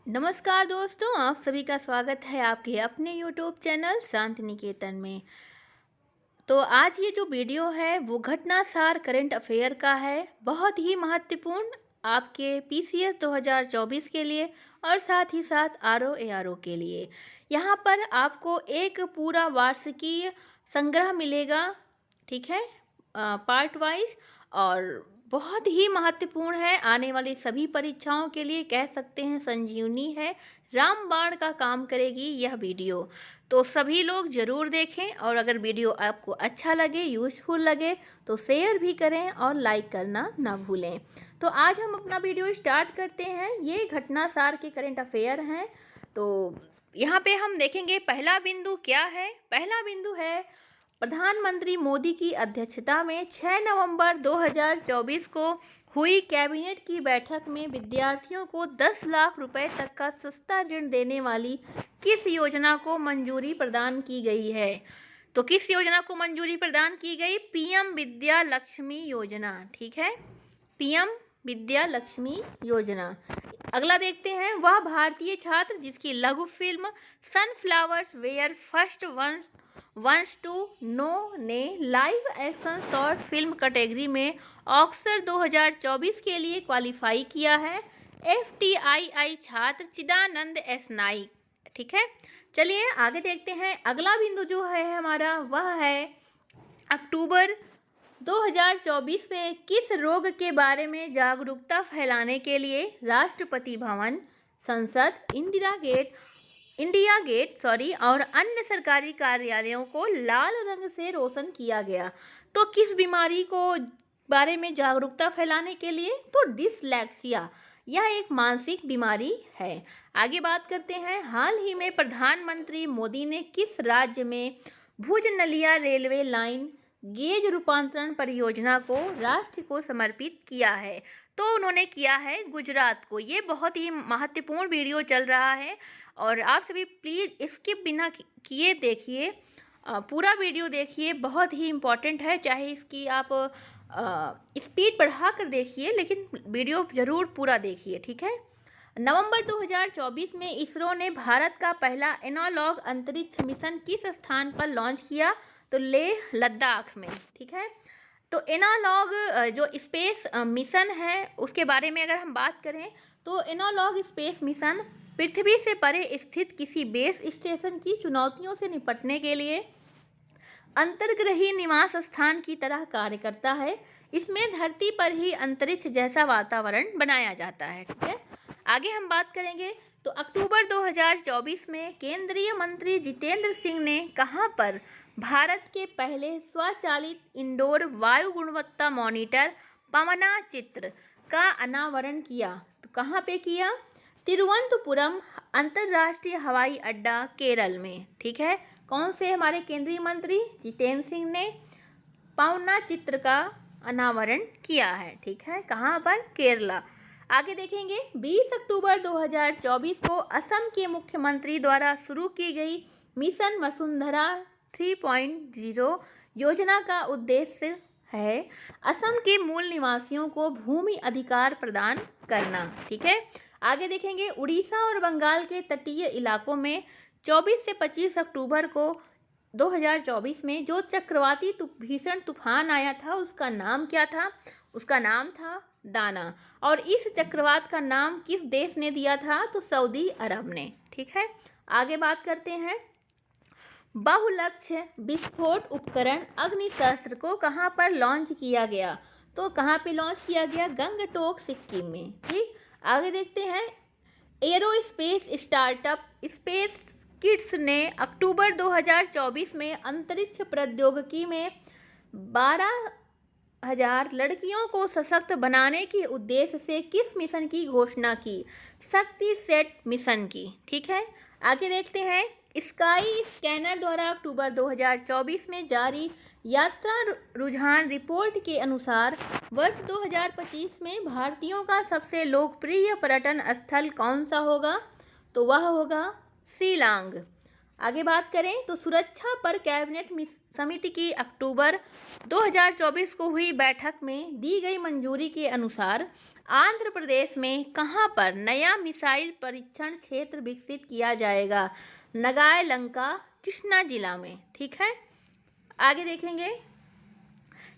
नमस्कार दोस्तों, आप सभी का स्वागत है आपके अपने यूट्यूब चैनल शांति निकेतन में। तो आज ये जो वीडियो है वो घटनासार करंट अफेयर का है, बहुत ही महत्वपूर्ण आपके पीसीएस 2024 के लिए और साथ ही साथ आरओ एआरओ के लिए। यहाँ पर आपको एक पूरा वार्षिकीय संग्रह मिलेगा, ठीक है, पार्ट वाइज, और बहुत ही महत्वपूर्ण है। आने वाली सभी परीक्षाओं के लिए कह सकते हैं संजीवनी है, रामबाण का काम करेगी यह वीडियो। तो सभी लोग ज़रूर देखें, और अगर वीडियो आपको अच्छा लगे, यूज़फुल लगे, तो शेयर भी करें और लाइक करना ना भूलें। तो आज हम अपना वीडियो स्टार्ट करते हैं। ये घटनासार के करंट अफेयर हैं। तो यहाँ पे हम देखेंगे पहला बिंदु क्या है। पहला बिंदु है प्रधानमंत्री मोदी की अध्यक्षता में 6 नवंबर 2024 को हुई कैबिनेट की बैठक में विद्यार्थियों को 10 लाख रुपए तक का सस्ता ऋण देने वाली किस योजना को मंजूरी प्रदान की गई है। तो किस योजना को मंजूरी प्रदान की गई? पीएम विद्या लक्ष्मी योजना, ठीक है, पीएम विद्या लक्ष्मी योजना। अगला देखते हैं, वह भारतीय छात्र जिसकी लघु film sunflowers were first ones to know ने live action short film category में ऑस्कर 2024 के लिए क्वालिफाई किया है। एफटीआईआई छात्र चिदानंद एस नाइक, ठीक है। चलिए आगे देखते हैं। अगला बिंदु जो है हमारा वह है अक्टूबर 2024 में किस रोग के बारे में जागरूकता फैलाने के लिए राष्ट्रपति भवन, संसद, इंडिया गेट और अन्य सरकारी कार्यालयों को लाल रंग से रोशन किया गया। तो किस बीमारी को बारे में जागरूकता फैलाने के लिए? तो डिसलेक्सिया, यह एक मानसिक बीमारी है। आगे बात करते हैं, हाल ही में प्रधानमंत्री मोदी ने किस राज्य में भुज नलिया रेलवे लाइन गेज रूपांतरण परियोजना को राष्ट्र को समर्पित किया है? तो उन्होंने किया है गुजरात को। ये बहुत ही महत्वपूर्ण वीडियो चल रहा है और आप सभी प्लीज़ स्किप बिना किए देखिए, पूरा वीडियो देखिए, बहुत ही इम्पॉर्टेंट है। चाहे इसकी आप स्पीड बढ़ा कर देखिए, लेकिन वीडियो ज़रूर पूरा देखिए, ठीक है। नवंबर 2024 में इसरो ने भारत का पहला एनालॉग अंतरिक्ष मिशन किस स्थान पर लॉन्च किया? तो लेह लद्दाख में, ठीक है। तो एनालॉग जो स्पेस मिशन है उसके बारे में अगर हम बात करें तो एनालॉग स्पेस मिशन पृथ्वी से परे स्थित किसी बेस स्टेशन की चुनौतियों से निपटने के लिए अंतर्ग्रही निवास स्थान की तरह कार्य करता है। इसमें धरती पर ही अंतरिक्ष जैसा वातावरण बनाया जाता है, ठीक है। आगे हम बात करेंगे तो अक्टूबर 2024 में केंद्रीय मंत्री जितेंद्र सिंह ने कहां पर भारत के पहले स्वचालित इंडोर वायु गुणवत्ता मॉनिटर पवना चित्र का अनावरण किया? तो कहाँ पे किया? तिरुवनंतपुरम अंतर्राष्ट्रीय हवाई अड्डा केरल में, ठीक है। कौन से हमारे केंद्रीय मंत्री? जितेंद्र सिंह ने पवना चित्र का अनावरण किया है, ठीक है। कहाँ पर? केरला। आगे देखेंगे, 20 अक्टूबर 2024 को असम के मुख्यमंत्री द्वारा शुरू की गई मिशन वसुंधरा 3.0 योजना का उद्देश्य है असम के मूल निवासियों को भूमि अधिकार प्रदान करना, ठीक है। आगे देखेंगे, उड़ीसा और बंगाल के तटीय इलाकों में 24 से 25 अक्टूबर को 2024 में जो चक्रवाती भीषण तूफान आया था उसका नाम क्या था? उसका नाम था दाना। और इस चक्रवात का नाम किस देश ने दिया था? तो सऊदी अरब ने, ठीक है। आगे बात करते हैं, बहुलक्ष्य विस्फोट उपकरण अग्निशस्त्र को कहाँ पर लॉन्च किया गया? तो कहाँ पे लॉन्च किया गया? गंगटोक, सिक्किम में, ठीक। आगे देखते हैं, एरोस्पेस स्टार्टअप स्पेस किड्स ने अक्टूबर 2024 में अंतरिक्ष प्रौद्योगिकी में 12,000 लड़कियों को सशक्त बनाने के उद्देश्य से किस मिशन की घोषणा की? शक्ति सेट मिशन की, ठीक है। आगे देखते हैं, स्काई स्कैनर द्वारा अक्टूबर 2024 में जारी यात्रा रुझान रिपोर्ट के अनुसार वर्ष 2025 में भारतीयों का सबसे लोकप्रिय पर्यटन स्थल कौन सा होगा? तो वह होगा शिलांग। आगे बात करें तो सुरक्षा पर कैबिनेट समिति की अक्टूबर 2024 को हुई बैठक में दी गई मंजूरी के अनुसार आंध्र प्रदेश में कहाँ पर नया मिसाइल परीक्षण क्षेत्र विकसित किया जाएगा? नगाय लंका, कृष्णा जिला में। ठीक है, आगे देखेंगे।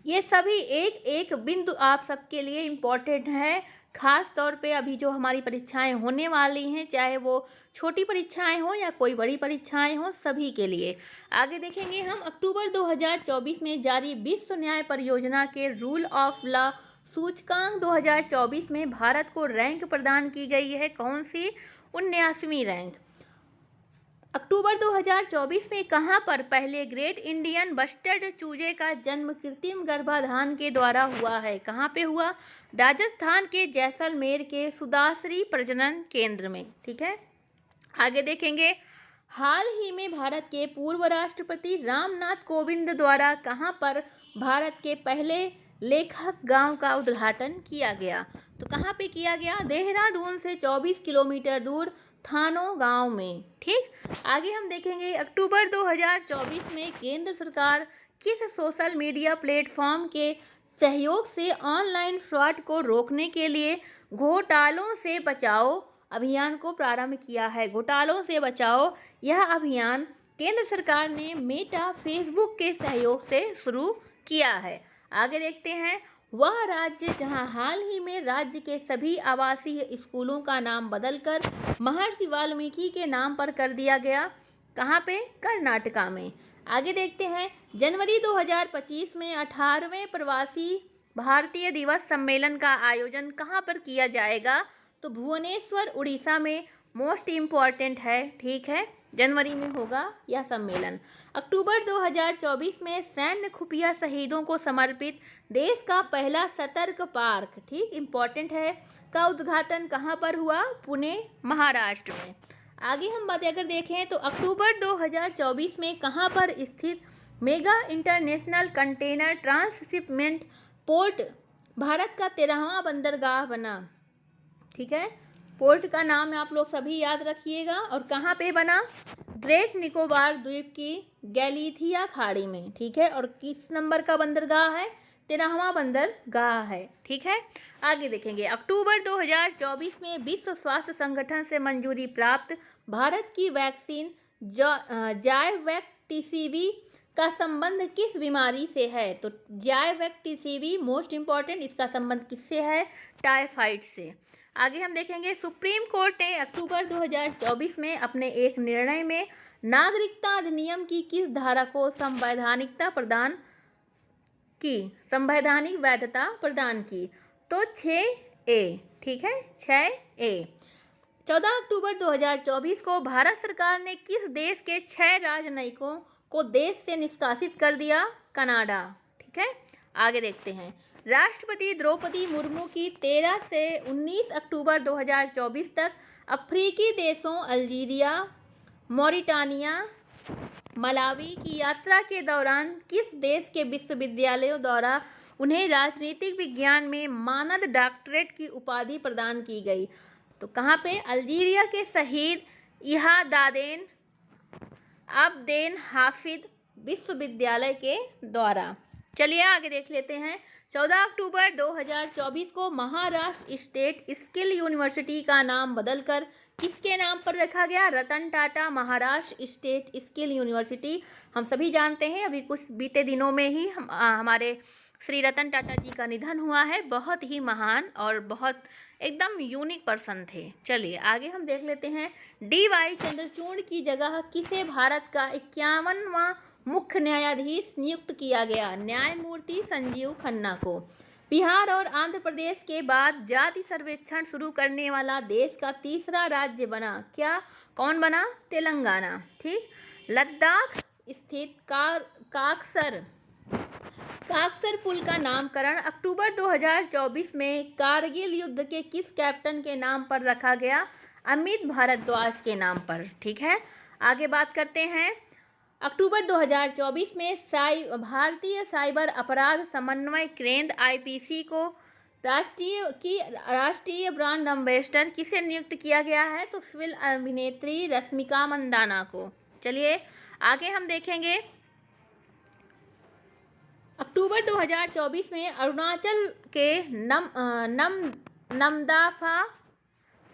ये सभी एक एक बिंदु आप सबके लिए इम्पोर्टेंट है, खास तौर पे अभी जो हमारी परीक्षाएं होने वाली हैं, चाहे वो छोटी परीक्षाएं हो या कोई बड़ी परीक्षाएं हो, सभी के लिए। आगे देखेंगे हम। अक्टूबर 2024 में जारी विश्व न्याय परियोजना के रूल ऑफ लॉ सूचकांक 2024 में भारत को रैंक प्रदान की गई है। कौन सी? 79वीं रैंक। अक्टूबर 2024 में कहाँ पर पहले ग्रेट इंडियन बस्टर्ड चूजे का जन्म कृत्रिम गर्भाधान के द्वारा हुआ है? कहाँ पे हुआ? राजस्थान के जैसलमेर के सुदासरी प्रजनन केंद्र में। ठीक है, आगे देखेंगे। हाल ही में भारत के पूर्व राष्ट्रपति रामनाथ कोविंद द्वारा कहाँ पर भारत के पहले लेखक गांव का उद्घाटन किया गया? तो कहाँ पे किया गया? देहरादून से 24 किलोमीटर दूर थानो गांव में। ठीक, आगे हम देखेंगे। अक्टूबर 2024 में केंद्र सरकार किस सोशल मीडिया प्लेटफॉर्म के सहयोग से ऑनलाइन फ्रॉड को रोकने के लिए घोटालों से बचाओ अभियान को प्रारंभ किया है? घोटालों से बचाओ, यह अभियान केंद्र सरकार ने मेटा फेसबुक के सहयोग से शुरू किया है। आगे देखते हैं। वह राज्य जहां हाल ही में राज्य के सभी आवासीय स्कूलों का नाम बदलकर महर्षि वाल्मीकि के नाम पर कर दिया गया, कहाँ पे? कर्नाटका में। आगे देखते हैं। जनवरी 2025 में 18वें प्रवासी भारतीय दिवस सम्मेलन का आयोजन कहाँ पर किया जाएगा? तो भुवनेश्वर, उड़ीसा में। मोस्ट इम्पॉर्टेंट है। ठीक है, जनवरी में होगा यह सम्मेलन। अक्टूबर 2024 में सैन्य खुफिया शहीदों को समर्पित देश का पहला सतर्क पार्क, ठीक इम्पॉर्टेंट है, का उद्घाटन कहाँ पर हुआ? पुणे, महाराष्ट्र में। आगे हम बात अगर देखें तो अक्टूबर 2024 में कहाँ पर स्थित mega international container transshipment port Bharat का 13वां बंदरगाह बना? ठीक है, पोर्ट का नाम आप लोग सभी याद रखिएगा। और कहाँ पे बना? ग्रेट निकोबार द्वीप की गैलीथिया खाड़ी में। ठीक है, और किस नंबर का बंदरगाह है? 13वां बंदरगाह है। ठीक है, आगे देखेंगे। अक्टूबर 2024 में विश्व स्वास्थ्य संगठन से मंजूरी प्राप्त भारत की वैक्सीन जायवैक टीसीवी का संबंध किस बीमारी से है? तो जायवैक टीसीवी मोस्ट इम्पॉर्टेंट, इसका संबंध किससे है? टाइफाइड से। आगे हम देखेंगे। सुप्रीम कोर्ट ने अक्टूबर 2024 में अपने एक निर्णय में नागरिकता अधिनियम की किस धारा को संवैधानिक वैधता प्रदान की? तो 6A। ठीक है, 6A। 14 अक्टूबर 2024 को भारत सरकार ने किस देश के 6 राजनयिकों को देश से निष्कासित कर दिया? कनाडा। ठीक है, आगे देखते हैं। राष्ट्रपति द्रौपदी मुर्मू की 13 से 19 अक्टूबर 2024 तक अफ्रीकी देशों अल्जीरिया, मॉरिटानिया, मलावी की यात्रा के दौरान किस देश के विश्वविद्यालयों द्वारा उन्हें राजनीतिक विज्ञान में मानद डॉक्टरेट की उपाधि प्रदान की गई? तो कहाँ पे? अल्जीरिया के शहीद इहादादेन अब्देन हाफिज विश्वविद्यालय के द्वारा। चलिए आगे देख लेते हैं। 14 अक्टूबर 2024 को महाराष्ट्र स्टेट स्किल यूनिवर्सिटी का नाम बदलकर किसके नाम पर रखा गया? Ratan Tata Maharashtra state skill university. हम सभी जानते हैं अभी कुछ बीते दिनों में ही हमारे श्री रतन टाटा जी का निधन हुआ है। बहुत ही महान और बहुत एकदम यूनिक पर्सन थे। चलिए आगे हम देख लेते हैं। DY चंद्रचूड़ की जगह किसे भारत का 51वां मुख्य न्यायाधीश नियुक्त किया गया? न्यायमूर्ति संजीव खन्ना को। बिहार और आंध्र प्रदेश के बाद जाति सर्वेक्षण शुरू करने वाला देश का तीसरा राज्य बना क्या? कौन बना? तेलंगाना। ठीक, लद्दाख स्थित काकसर पुल का नामकरण अक्टूबर 2024 में कारगिल युद्ध के किस कैप्टन के नाम पर रखा गया? अमित भारद्वाज के नाम पर। ठीक है, आगे बात करते हैं। अक्टूबर 2024 में भारतीय साइबर अपराध समन्वय केंद्र IPC को राष्ट्रीय ब्रांड एम्बेसडर किसे नियुक्त किया गया है? तो फिल्म अभिनेत्री रश्मिका मंदाना को। चलिए आगे हम देखेंगे। अक्टूबर 2024 में अरुणाचल के नमदाफा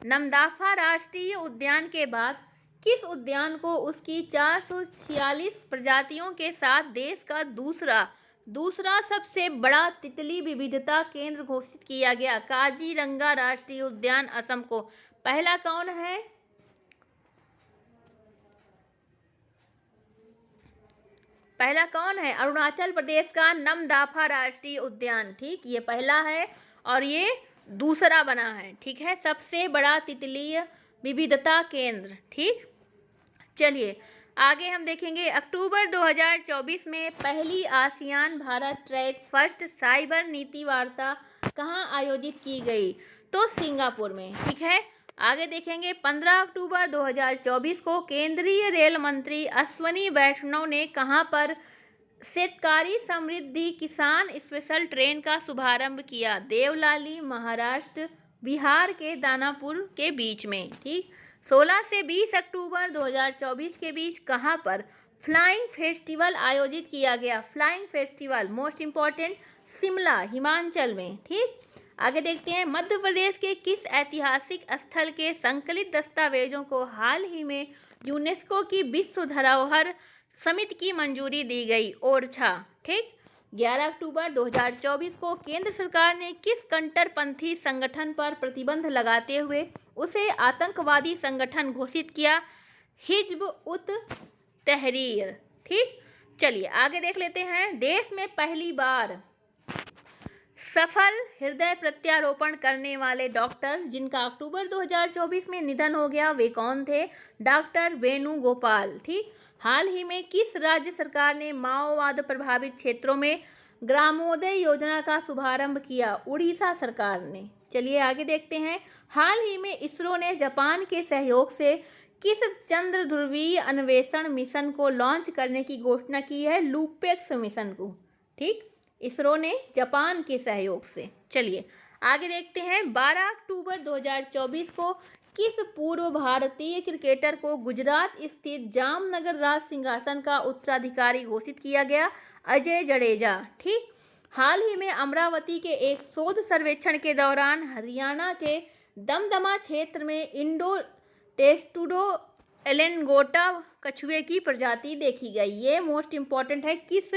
नमदाफा राष्ट्रीय उद्यान के बाद किस उद्यान को उसकी 446 प्रजातियों के साथ देश का दूसरा सबसे बड़ा तितली विविधता केंद्र घोषित किया गया? काजीरंगा राष्ट्रीय उद्यान असम को। पहला कौन है? पहला कौन है? अरुणाचल प्रदेश का नमदाफा राष्ट्रीय उद्यान। ठीक, ये पहला है और ये दूसरा बना है। ठीक है, सबसे बड़ा तितली विविधता केंद्र। ठीक, चलिए आगे हम देखेंगे। अक्टूबर 2024 में पहली ASEAN Bharat track first cyber नीति वार्ता कहाँ आयोजित की गई? तो सिंगापुर में। ठीक है, आगे देखेंगे। 15 अक्टूबर 2024 को केंद्रीय रेल मंत्री अश्विनी वैष्णव ने कहां पर शेतकारी समृद्धि किसान स्पेशल ट्रेन का शुभारंभ किया? देवलाली, महाराष्ट्र, बिहार के दानापुर के बीच में। ठीक, 16 से 20 अक्टूबर 2024 के बीच कहां पर फ्लाइंग फेस्टिवल आयोजित किया गया? Flying festival most important Shimla, Himachal में। ठीक, आगे देखते हैं। मध्य प्रदेश के किस ऐतिहासिक स्थल के संकलित दस्तावेजों को हाल ही में यूनेस्को की विश्व धरोहर समिति की मंजूरी दी गई? ओरछा। ठीक, 11 अक्टूबर 2024 को केंद्र सरकार ने किस कट्टरपंथी संगठन पर प्रतिबंध लगाते हुए उसे आतंकवादी संगठन घोषित किया? हिज्ब उत तहरीर। ठीक, चलिए आगे देख लेते हैं। देश में पहली बार सफल हृदय प्रत्यारोपण करने वाले डॉक्टर जिनका अक्टूबर 2024 में निधन हो गया, वे कौन थे? डॉक्टर वेणुगोपाल। ठीक, हाल ही में किस राज्य सरकार ने माओवाद प्रभावित क्षेत्रों में ग्रामोदय योजना का शुभारंभ किया? उड़ीसा सरकार ने। चलिए आगे देखते हैं। हाल ही में इसरो ने जापान के सहयोग से किस चंद्र ध्रुवीय अन्वेषण मिशन को लॉन्च करने की घोषणा की है? लूपेक्स मिशन को। ठीक, इसरो ने जापान के सहयोग से। चलिए आगे देखते हैं। 12 अक्टूबर 2024 को किस पूर्व भारतीय क्रिकेटर को गुजरात स्थित जामनगर राज सिंहासन का उत्तराधिकारी घोषित किया गया? अजय जडेजा। ठीक, हाल ही में अमरावती के एक शोध सर्वेक्षण के दौरान हरियाणा के दमदमा क्षेत्र में इंडो टेस्टुडो एलेंगोटा कछुए की प्रजाति देखी गई। ये मोस्ट इम्पॉर्टेंट है। किस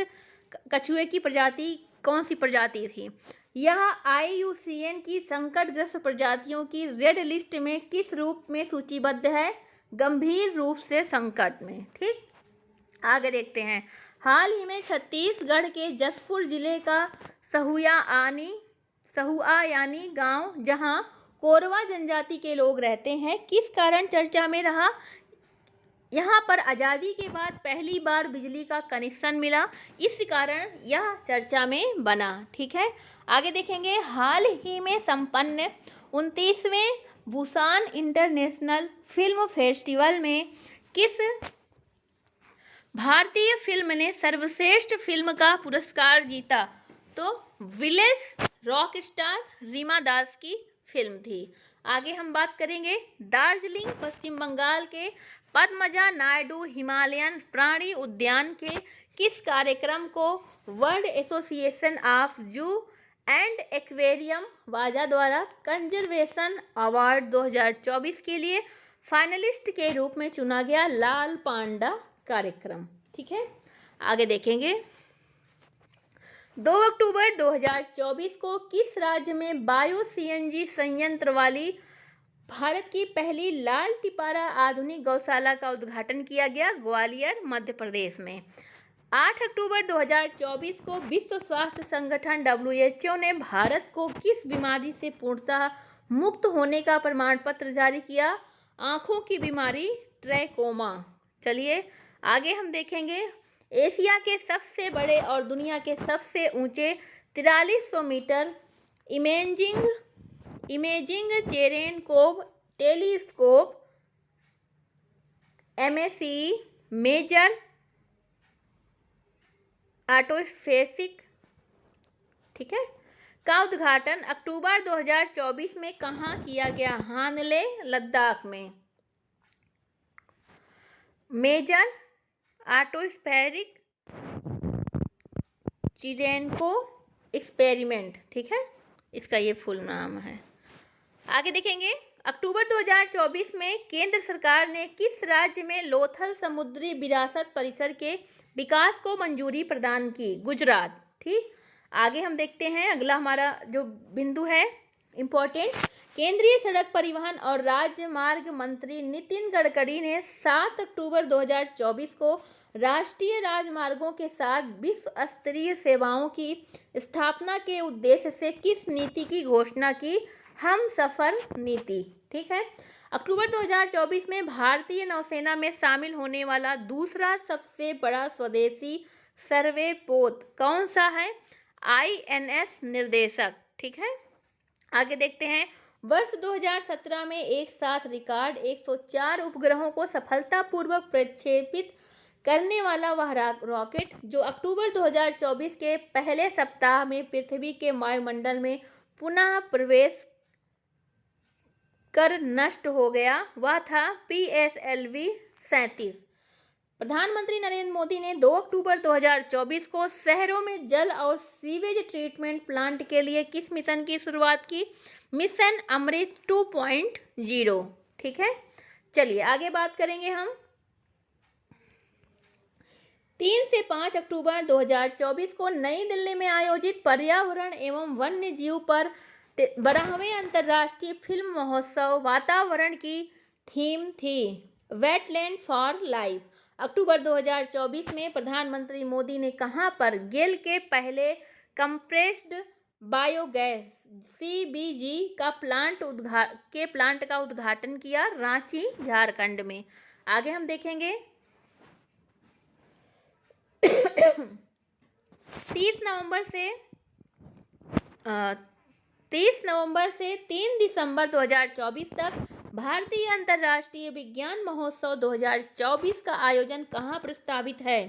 कछुए की प्रजाति, कौन सी प्रजाति थी? यह IUCN की संकटग्रस्त प्रजातियों की रेड लिस्ट में किस रूप में सूचीबद्ध है? गंभीर रूप से संकट में। ठीक, आगे देखते हैं। हाल ही में छत्तीसगढ़ के जसपुर जिले का सहुआ यानी गांव, जहां कोरवा जनजाति के लोग रहते हैं, किस कारण चर्चा में रहा? यहाँ पर आज़ादी के बाद पहली बार बिजली का कनेक्शन मिला, इस कारण यह चर्चा में बना। ठीक है, आगे देखेंगे। हाल ही में संपन्न 29वें बुसान इंटरनेशनल फिल्म फेस्टिवल में किस भारतीय फिल्म ने सर्वश्रेष्ठ फिल्म का पुरस्कार जीता? तो विलेज रॉक स्टार रीमा दास की फिल्म थी। आगे हम बात करेंगे। दार्जिलिंग पश्चिम बंगाल के पद्मजा नायडू हिमालयन प्राणी उद्यान के किस कार्यक्रम को वर्ल्ड एसोसिएशन ऑफ जू एंड एक्वेरियम वाजा द्वारा कंजर्वेशन अवार्ड 2024 के लिए फाइनलिस्ट के रूप में चुना गया? लाल पांडा कार्यक्रम। ठीक है, आगे देखेंगे। 2 अक्टूबर 2024 को किस राज्य में बायो CNG संयंत्र वाली भारत की पहली लाल टिपारा आधुनिक गौशाला का उद्घाटन किया गया? ग्वालियर, मध्य प्रदेश में। 8 अक्टूबर 2024 को विश्व स्वास्थ्य संगठन WHO ने भारत को किस बीमारी से पूर्णतः मुक्त होने का प्रमाण पत्र जारी किया? आंखों की बीमारी ट्रैकोमा। चलिए आगे हम देखेंगे। एशिया के सबसे बड़े और दुनिया के सबसे ऊंचे 4300 metre imaging Cherenkov telescope MACE major atmospheric, ठीक है, का उद्घाटन अक्टूबर 2024 में कहाँ किया गया? हानले, लद्दाख में। मेजर ऑटोस्फेरिक चिरेनको एक्सपेरिमेंट, ठीक है, इसका ये फुल नाम है। आगे देखेंगे, अक्टूबर 2024 में केंद्र सरकार ने किस राज्य में लोथल समुद्री विरासत परिसर के विकास को मंजूरी प्रदान की? गुजरात। ठीक, आगे हम देखते हैं, अगला हमारा जो बिंदु है इम्पोर्टेंट, केंद्रीय सड़क परिवहन और राजमार्ग मंत्री नितिन गडकरी ने 7 अक्टूबर 2024 को राष्ट्रीय राजमार्गों के साथ विश्व स्तरीय सेवाओं की स्थापना के उद्देश्य से किस नीति की घोषणा की? हम सफर नीति। ठीक है, अक्टूबर 2024 में भारतीय नौसेना में शामिल होने वाला दूसरा सबसे बड़ा स्वदेशी सर्वे पोत कौन सा है? INS निर्देशक। ठीक है, आगे देखते हैं, वर्ष 2017 में एक साथ रिकॉर्ड 104 उपग्रहों को सफलतापूर्वक प्रक्षेपित करने वाला वह रॉकेट जो अक्टूबर 2024 के पहले सप्ताह में पृथ्वी के वायुमंडल में पुनः प्रवेश कर नष्ट हो गया, वह था PSLV-37। प्रधानमंत्री नरेंद्र मोदी ने 2 अक्टूबर 2024 को शहरों में जल और सीवेज ट्रीटमेंट प्लांट के लिए किस मिशन की शुरुआत की? मिशन अमृत 2.0। ठीक है, चलिए आगे बात करेंगे हम। 3 से 5 अक्टूबर 2024 को नई दिल्ली में आयोजित पर्यावरण एवं वन्य जीव पर 12वें अंतर्राष्ट्रीय फिल्म महोत्सव वातावरण की थीम थी वेटलैंड फॉर लाइफ। अक्टूबर 2024 में प्रधानमंत्री मोदी ने कहां पर गेल के पहले कंप्रेस्ड बायोगैस CBG का प्लांट का उद्घाटन किया? रांची, झारखंड में। आगे हम देखेंगे, 30 नवंबर से 3 दिसंबर 2024 तक भारतीय अंतर्राष्ट्रीय विज्ञान महोत्सव 2024 का आयोजन कहाँ प्रस्तावित है?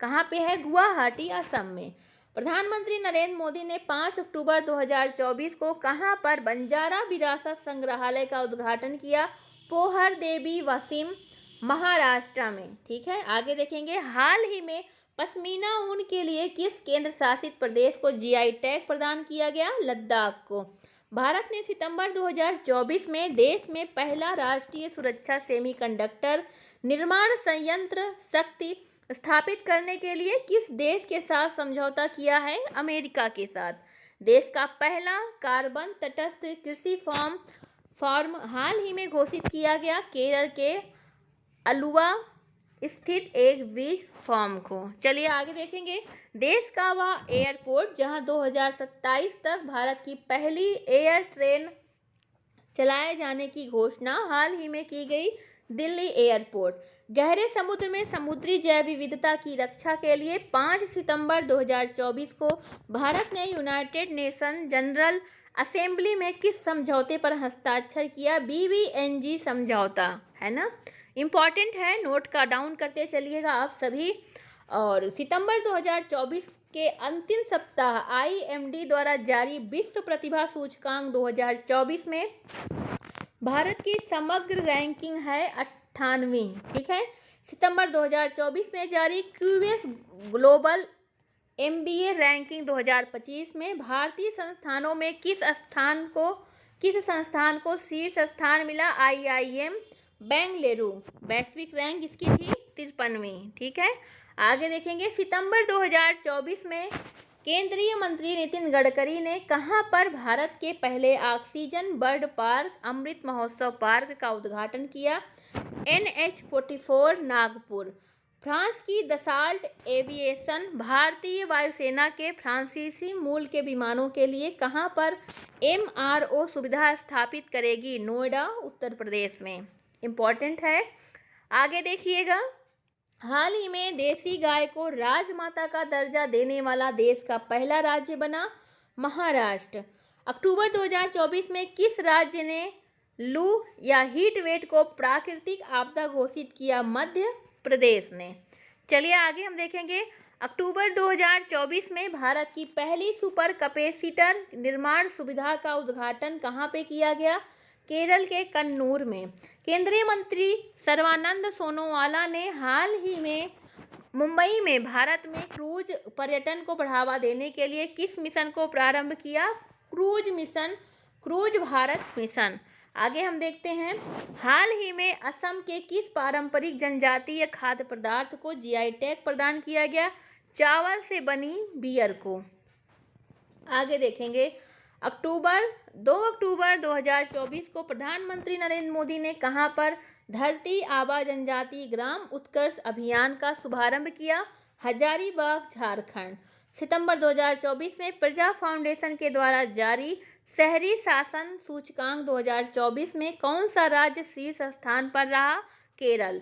कहाँ पे है? गुवाहाटी, असम में। प्रधानमंत्री नरेंद्र मोदी ने 5 अक्टूबर 2024 को कहाँ पर बंजारा विरासत संग्रहालय का उद्घाटन किया? पोहर देवी वसीम, महाराष्ट्र में। ठीक है, आगे देखेंगे, हाल ही में पश्मीना ऊन के लिए किस केंद्र शासित प्रदेश को GI टैग प्रदान किया गया? लद्दाख को। भारत ने सितंबर 2024 में देश में पहला राष्ट्रीय सुरक्षा सेमीकंडक्टर निर्माण संयंत्र शक्ति स्थापित करने के लिए किस देश के साथ समझौता किया है? अमेरिका के साथ। देश का पहला कार्बन तटस्थ कृषि फार्म हाल ही में घोषित किया गया, केरल के अलुवा स्थित एक बीज फार्म को। चलिए आगे देखेंगे, देश का वह एयरपोर्ट जहां 2027 तक भारत की पहली एयर ट्रेन चलाए जाने की घोषणा हाल ही में की गई, दिल्ली एयरपोर्ट। गहरे समुद्र में समुद्री जैव विविधता की रक्षा के लिए 5 सितंबर 2024 को भारत ने यूनाइटेड नेशन जनरल असेंबली में किस समझौते पर हस्ताक्षर किया? BBNG समझौता, है ना, इम्पॉर्टेंट है, नोट का डाउन करते चलिएगा आप सभी। और सितंबर 2024 के अंतिम सप्ताह IMD द्वारा जारी विश्व प्रतिभा सूचकांक 2024 में भारत की समग्र रैंकिंग है 98वीं। ठीक है, सितंबर 2024 में जारी QS ग्लोबल MBA रैंकिंग 2025 में भारतीय संस्थानों में किस संस्थान को शीर्ष स्थान मिला? IIM बेंगलुरु। वैश्विक रैंक इसकी थी 53वीं। ठीक है, आगे देखेंगे, सितंबर 2024 में केंद्रीय मंत्री नितिन गडकरी ने कहां पर भारत के पहले oxygen bird park Amrit Mahotsav park का उद्घाटन किया? NH-44 नागपुर। फ्रांस की दसाल्ट एविएशन भारतीय वायुसेना के फ्रांसीसी मूल के विमानों के लिए कहां पर MRO सुविधा स्थापित करेगी? नोएडा, उत्तर प्रदेश में। इम्पॉर्टेंट है, आगे देखिएगा, हाल ही में देसी गाय को राजमाता का दर्जा देने वाला देश का पहला राज्य बना महाराष्ट्र। अक्टूबर 2024 में किस राज्य ने लू या हीट वेव को प्राकृतिक आपदा घोषित किया? मध्य प्रदेश ने। चलिए आगे हम देखेंगे, अक्टूबर 2024 में भारत की पहली सुपर कैपेसिटर निर्माण सुविधा का उद्घाटन कहाँ पे किया गया? केरल के कन्नूर में। केंद्रीय मंत्री सर्बानंद सोनोवाल ने हाल ही में मुंबई में भारत में क्रूज पर्यटन को बढ़ावा देने के लिए किस मिशन को प्रारंभ किया? Cruise mission cruise Bharat mission. आगे हम देखते हैं, हाल ही में असम के किस पारंपरिक जनजातीय खाद्य पदार्थ को जीआई टैग प्रदान किया गया? चावल से बनी बियर को। आगे देखेंगे, 2 अक्टूबर 2024 को प्रधानमंत्री नरेंद्र मोदी ने कहां पर धरती आबा जनजाति ग्राम उत्कर्ष अभियान का शुभारंभ किया? हजारीबाग, झारखंड। सितंबर 2024 में प्रजा फाउंडेशन के द्वारा जारी शहरी शासन सूचकांक 2024 में कौन सा राज्य शीर्ष स्थान पर रहा? केरल।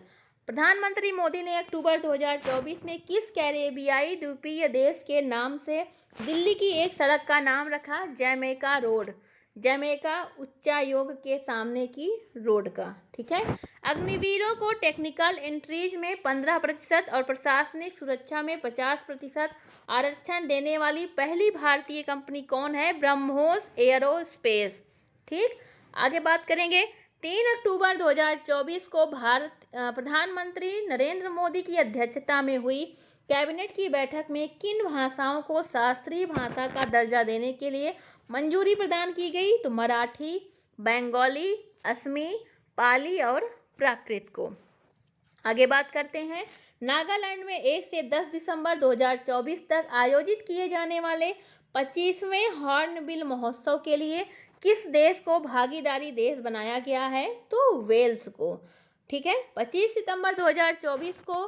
प्रधानमंत्री मोदी ने अक्टूबर 2024 में किस कैरेबियाई द्वीपीय देश के नाम से दिल्ली की एक सड़क का नाम रखा? Jamaica road. जमैका उच्चायोग के सामने की रोड का। ठीक है। अग्निवीरों को टेक्निकल एंट्रीज में 15% और प्रशासनिक सुरक्षा में 50% आरक्षण देने वाली पहली भारतीय कंपनी कौन है? ब्रह्मोस एयरोस्पेस। ठीक। आगे बात करेंगे, 3 अक्टूबर 2024 को प्रधानमंत्री नरेंद्र मोदी की अध्यक्षता में हुई कैबिनेट की बैठक में किन भाषाओं को शास्त्रीय भाषा का दर्जा देने के लिए मंजूरी प्रदान की गई? तो मराठी, बंगाली, असमी, पाली और प्राकृत को। आगे बात करते हैं, नागालैंड में 1 से 10 दिसंबर 2024 तक आयोजित किए जाने वाले 25वें हॉर्नबिल महोत्सव के लिए किस देश को भागीदारी देश बनाया गया है? तो वेल्स को। ठीक है। 25 सितंबर 2024 को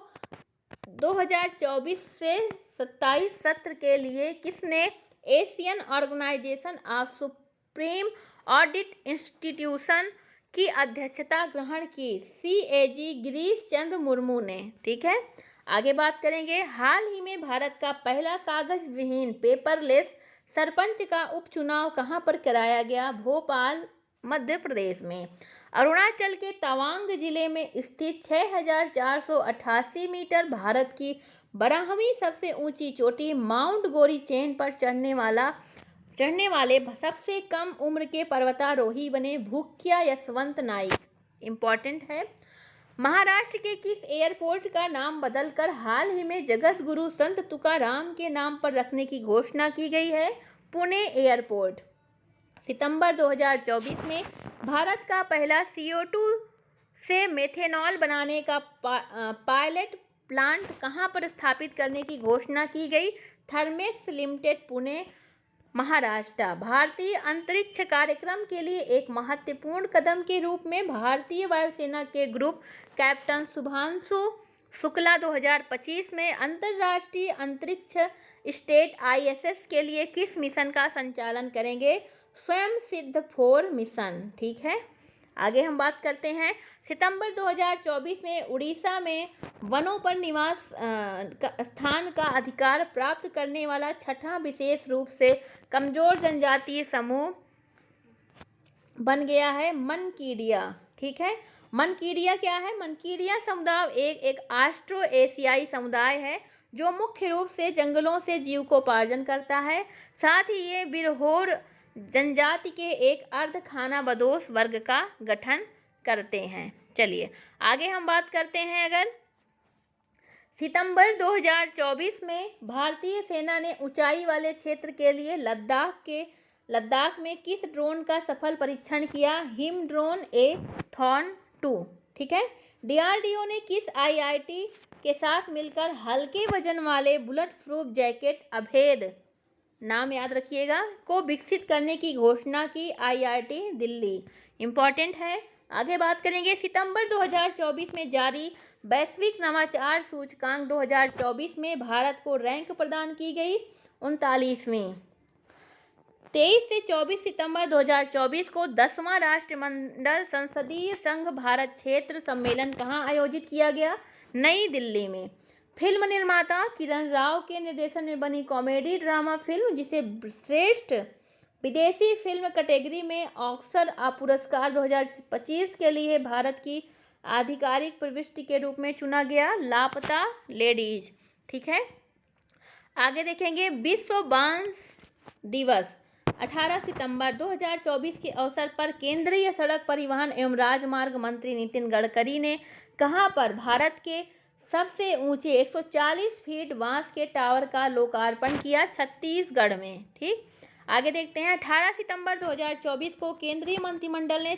2024 से 27 सत्र के लिए किसने Asian Organization of Supreme Audit Institution की अध्यक्षता ग्रहण की? CAG गिरीश चंद्र मुर्मू ने। ठीक है। आगे बात करेंगे, हाल ही में भारत का पहला कागज विहीन पेपरलेस सरपंच का उपचुनाव कहां पर कराया गया? भोपाल, मध्य प्रदेश में। अरुणाचल के तवांग जिले में स्थित 6488 मीटर भारत की 12वीं सबसे ऊंची चोटी माउंट गौरी चेन पर चढ़ने वाले सबसे कम उम्र के पर्वतारोही बने भूख्या यशवंत नाइक। इंपॉर्टेंट है। महाराष्ट्र के किस एयरपोर्ट का नाम बदलकर हाल ही में जगत गुरु संत तुकाराम के नाम पर रखने की घोषणा की गई है? पुणे एयरपोर्ट। सितंबर 2024 में भारत का पहला CO2 से मेथेनॉल बनाने का पायलट प्लांट कहां पर स्थापित करने की घोषणा की गई? Thermax limited, Pune, Maharashtra. भारतीय अंतरिक्ष कार्यक्रम के लिए एक महत्वपूर्ण कदम के रूप में भारतीय वायुसेना के ग्रुप कैप्टन शुभांशु शुक्ला 2025 में अंतर्राष्ट्रीय अंतरिक्ष स्टेट ISS के लिए किस मिशन का संचालन करेंगे? स्वयं सिद्ध 4 मिशन। ठीक है। आगे हम बात करते हैं, सितंबर 2024 में उड़ीसा में वनों पर निवास स्थान का अधिकार प्राप्त करने वाला छठा विशेष रूप से कमजोर जनजातीय समूह बन गया है मनकीडिया। ठीक है। मनकीडिया क्या है? मनकीडिया समुदाय एक ऑस्ट्रो एशियाई समुदाय है जो मुख्य रूप से जंगलों से जीविकोपार्जन करता है। साथ ही ये बिरहोर जनजाति के एक अर्ध खानाबदोश वर्ग का गठन करते हैं। चलिए आगे हम बात करते हैं, अगर सितंबर 2024 में भारतीय सेना ने ऊंचाई वाले क्षेत्र के लिए लद्दाख में किस ड्रोन का सफल परीक्षण किया? Him drone thorn 2। ठीक है। DRDO ने किस IIT के साथ मिलकर हल्के वजन वाले बुलेट प्रूफ जैकेट अभेद, नाम याद रखिएगा, को विकसित करने की घोषणा की? IIT दिल्ली। इंपॉर्टेंट है। आगे बात करेंगे, सितंबर 2024 में जारी वैश्विक नवाचार सूचकांक 2024 में भारत को रैंक प्रदान की गई 39वीं। 23 से 24 सितंबर 2024 को 10वां राष्ट्रमंडल संसदीय संघ भारत क्षेत्र सम्मेलन कहाँ आयोजित किया गया? नई दिल्ली में। फिल्म निर्माता किरण राव के निर्देशन में बनी कॉमेडी ड्रामा फिल्म जिसे श्रेष्ठ विदेशी फिल्म कैटेगरी में ऑस्कर पुरस्कार 2025 के लिए भारत की आधिकारिक प्रविष्टि के रूप में चुना गया, लापता लेडीज। ठीक है। आगे देखेंगे, विश्व बांस दिवस 18 सितंबर 2024 के अवसर पर केंद्रीय सड़क परिवहन एवं राजमार्ग मंत्री नितिन गडकरी ने कहां पर भारत के सबसे ऊंचे 140 फीट बांस के टावर का लोकार्पण किया? छत्तीसगढ़ में। ठीक। आगे देखते हैं 18 सितंबर 2024 को केंद्रीय मंत्रिमंडल ने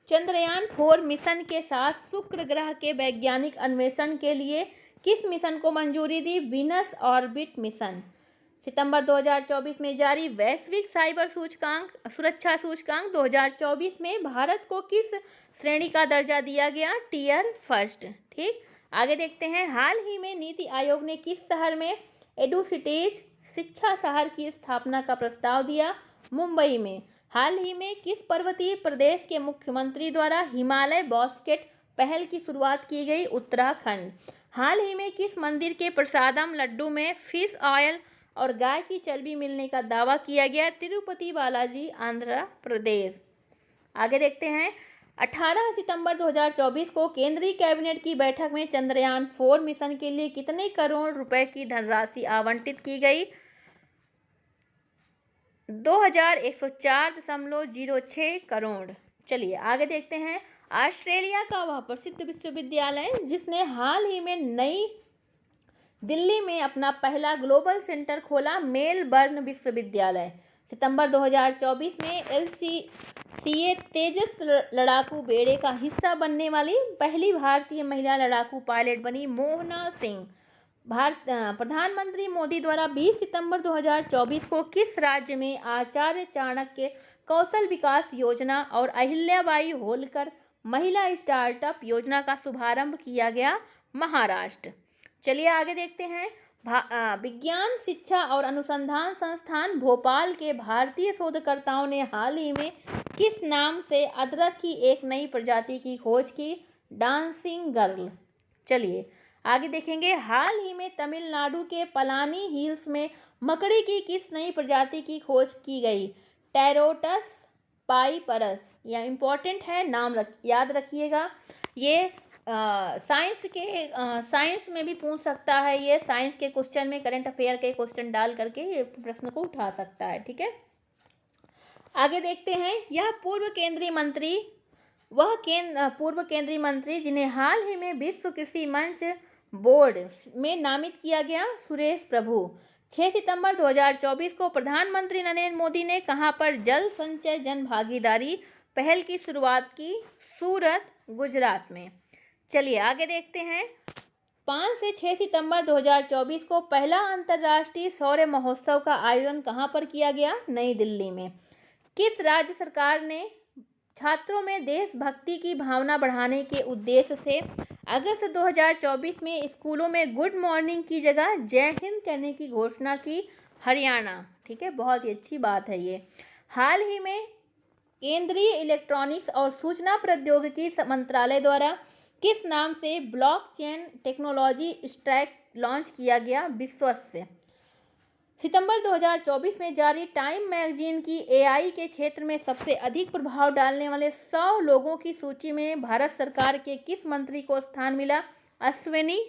चंद्रयान 4 मिशन के साथ शुक्र ग्रह के वैज्ञानिक अन्वेषण के लिए किस मिशन को मंजूरी दी? Venus orbit mission. सितंबर 2024 में जारी वैश्विक साइबर सुरक्षा सूचकांक 2024 में भारत को किस श्रेणी का दर्जा दिया गया? Tier first. ठीक, आगे देखते हैं हाल ही में नीति आयोग ने किस शहर में एडुसिटीज शिक्षा शहर की स्थापना का प्रस्ताव दिया? मुंबई में। हाल ही में किस पर्वतीय प्रदेश के मुख्यमंत्री द्वारा हिमालय बास्केट पहल की शुरुआत की गई? उत्तराखंड। हाल ही में किस मंदिर के प्रसादम लड्डू में फिश ऑयल और गाय की चर्बी मिलने का दावा किया गया? तिरुपति बालाजी, आंध्र प्रदेश। आगे देखते हैं 18 सितंबर 2024 को केंद्रीय कैबिनेट की बैठक में चंद्रयान 4 मिशन के लिए कितने करोड़ रुपए की धनराशि आवंटित की गई? 2104.06 करोड़। चलिए आगे देखते हैं ऑस्ट्रेलिया का वह प्रसिद्ध विश्वविद्यालय जिसने हाल ही में नई दिल्ली में अपना पहला ग्लोबल सेंटर खोला, मेलबर्न विश्वविद्यालय। सितंबर 2024 में LCA तेजस लड़ाकू बेड़े का हिस्सा बनने वाली पहली भारतीय महिला लड़ाकू पायलट बनी मोहना सिंह। प्रधानमंत्री मोदी द्वारा 20 सितंबर 2024 को किस राज्य में आचार्य चाणक्य कौशल विकास योजना और अहिल्याबाई होलकर महिला स्टार्टअप योजना का शुभारंभ किया गया? महाराष्ट्र। चलिए आगे देखते हैं विज्ञान शिक्षा और अनुसंधान संस्थान भोपाल के भारतीय शोधकर्ताओं ने हाल ही में किस नाम से अदरक की एक नई प्रजाति की खोज की? Dancing girl. चलिए आगे देखेंगे हाल ही में तमिलनाडु के पलानी हिल्स में मकड़ी की किस नई प्रजाति की खोज की गई? टेरोटस पाइपरस। यह इम्पोर्टेंट है, नाम याद रखिएगा। ये साइंस में भी पूछ सकता है, ये साइंस के क्वेश्चन में करंट अफेयर के क्वेश्चन डाल करके ये प्रश्न को उठा सकता है। ठीक है, आगे देखते हैं यह पूर्व केंद्रीय मंत्री जिन्हें हाल ही में विश्व कृषि मंच बोर्ड में नामित किया गया? सुरेश प्रभु। 6 सितंबर 2024 को प्रधानमंत्री नरेंद्र मोदी ने कहां पर जल संचय जन भागीदारी पहल की शुरुआत की? सूरत, गुजरात में। चलिए आगे देखते हैं 5 से 6 सितंबर 2024 को पहला अंतर्राष्ट्रीय सौर महोत्सव का आयोजन कहां पर किया गया? नई दिल्ली में। किस राज्य सरकार ने छात्रों में देशभक्ति की भावना बढ़ाने के उद्देश्य से अगस्त 2024 में स्कूलों में गुड मॉर्निंग की जगह जय हिंद कहने की घोषणा की? हरियाणा। ठीक है, बहुत ही अच्छी बात है ये। हाल ही में केंद्रीय इलेक्ट्रॉनिक्स और सूचना प्रौद्योगिकी मंत्रालय द्वारा किस नाम से ब्लॉकचेन टेक्नोलॉजी स्टैक लॉन्च किया गया? विश्वस्य। सितंबर 2024 में जारी टाइम मैगजीन की AI के क्षेत्र में सबसे अधिक प्रभाव डालने वाले 100 लोगों की सूची में भारत सरकार के किस मंत्री को स्थान मिला? अश्विनी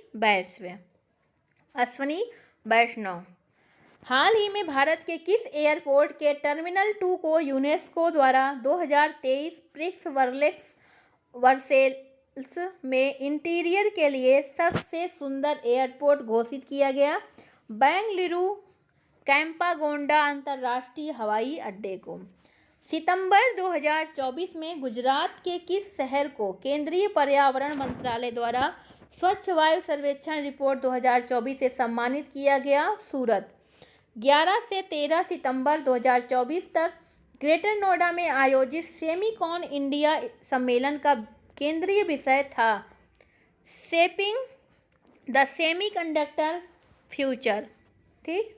वैष्णव। हाल ही में भारत के किस एयरपोर्ट के टर्मिनल 2 को यूनेस्को द्वारा 2023 प्रिक्स वर्सेल्स में इंटीरियर के लिए सबसे सुंदर एयरपोर्ट घोषित किया गया? बेंगलुरु कैंपागोंडा अंतर्राष्ट्रीय हवाई अड्डे को। सितंबर 2024 में गुजरात के किस शहर को केंद्रीय पर्यावरण मंत्रालय द्वारा स्वच्छ वायु सर्वेक्षण रिपोर्ट 2024 से सम्मानित किया गया? सूरत। 11 से 13 सितंबर 2024 तक ग्रेटर नोएडा में आयोजित सेमीकॉन इंडिया सम्मेलन का केंद्रीय विषय था शेपिंग द सेमीकंडक्टर फ्यूचर। ठीक,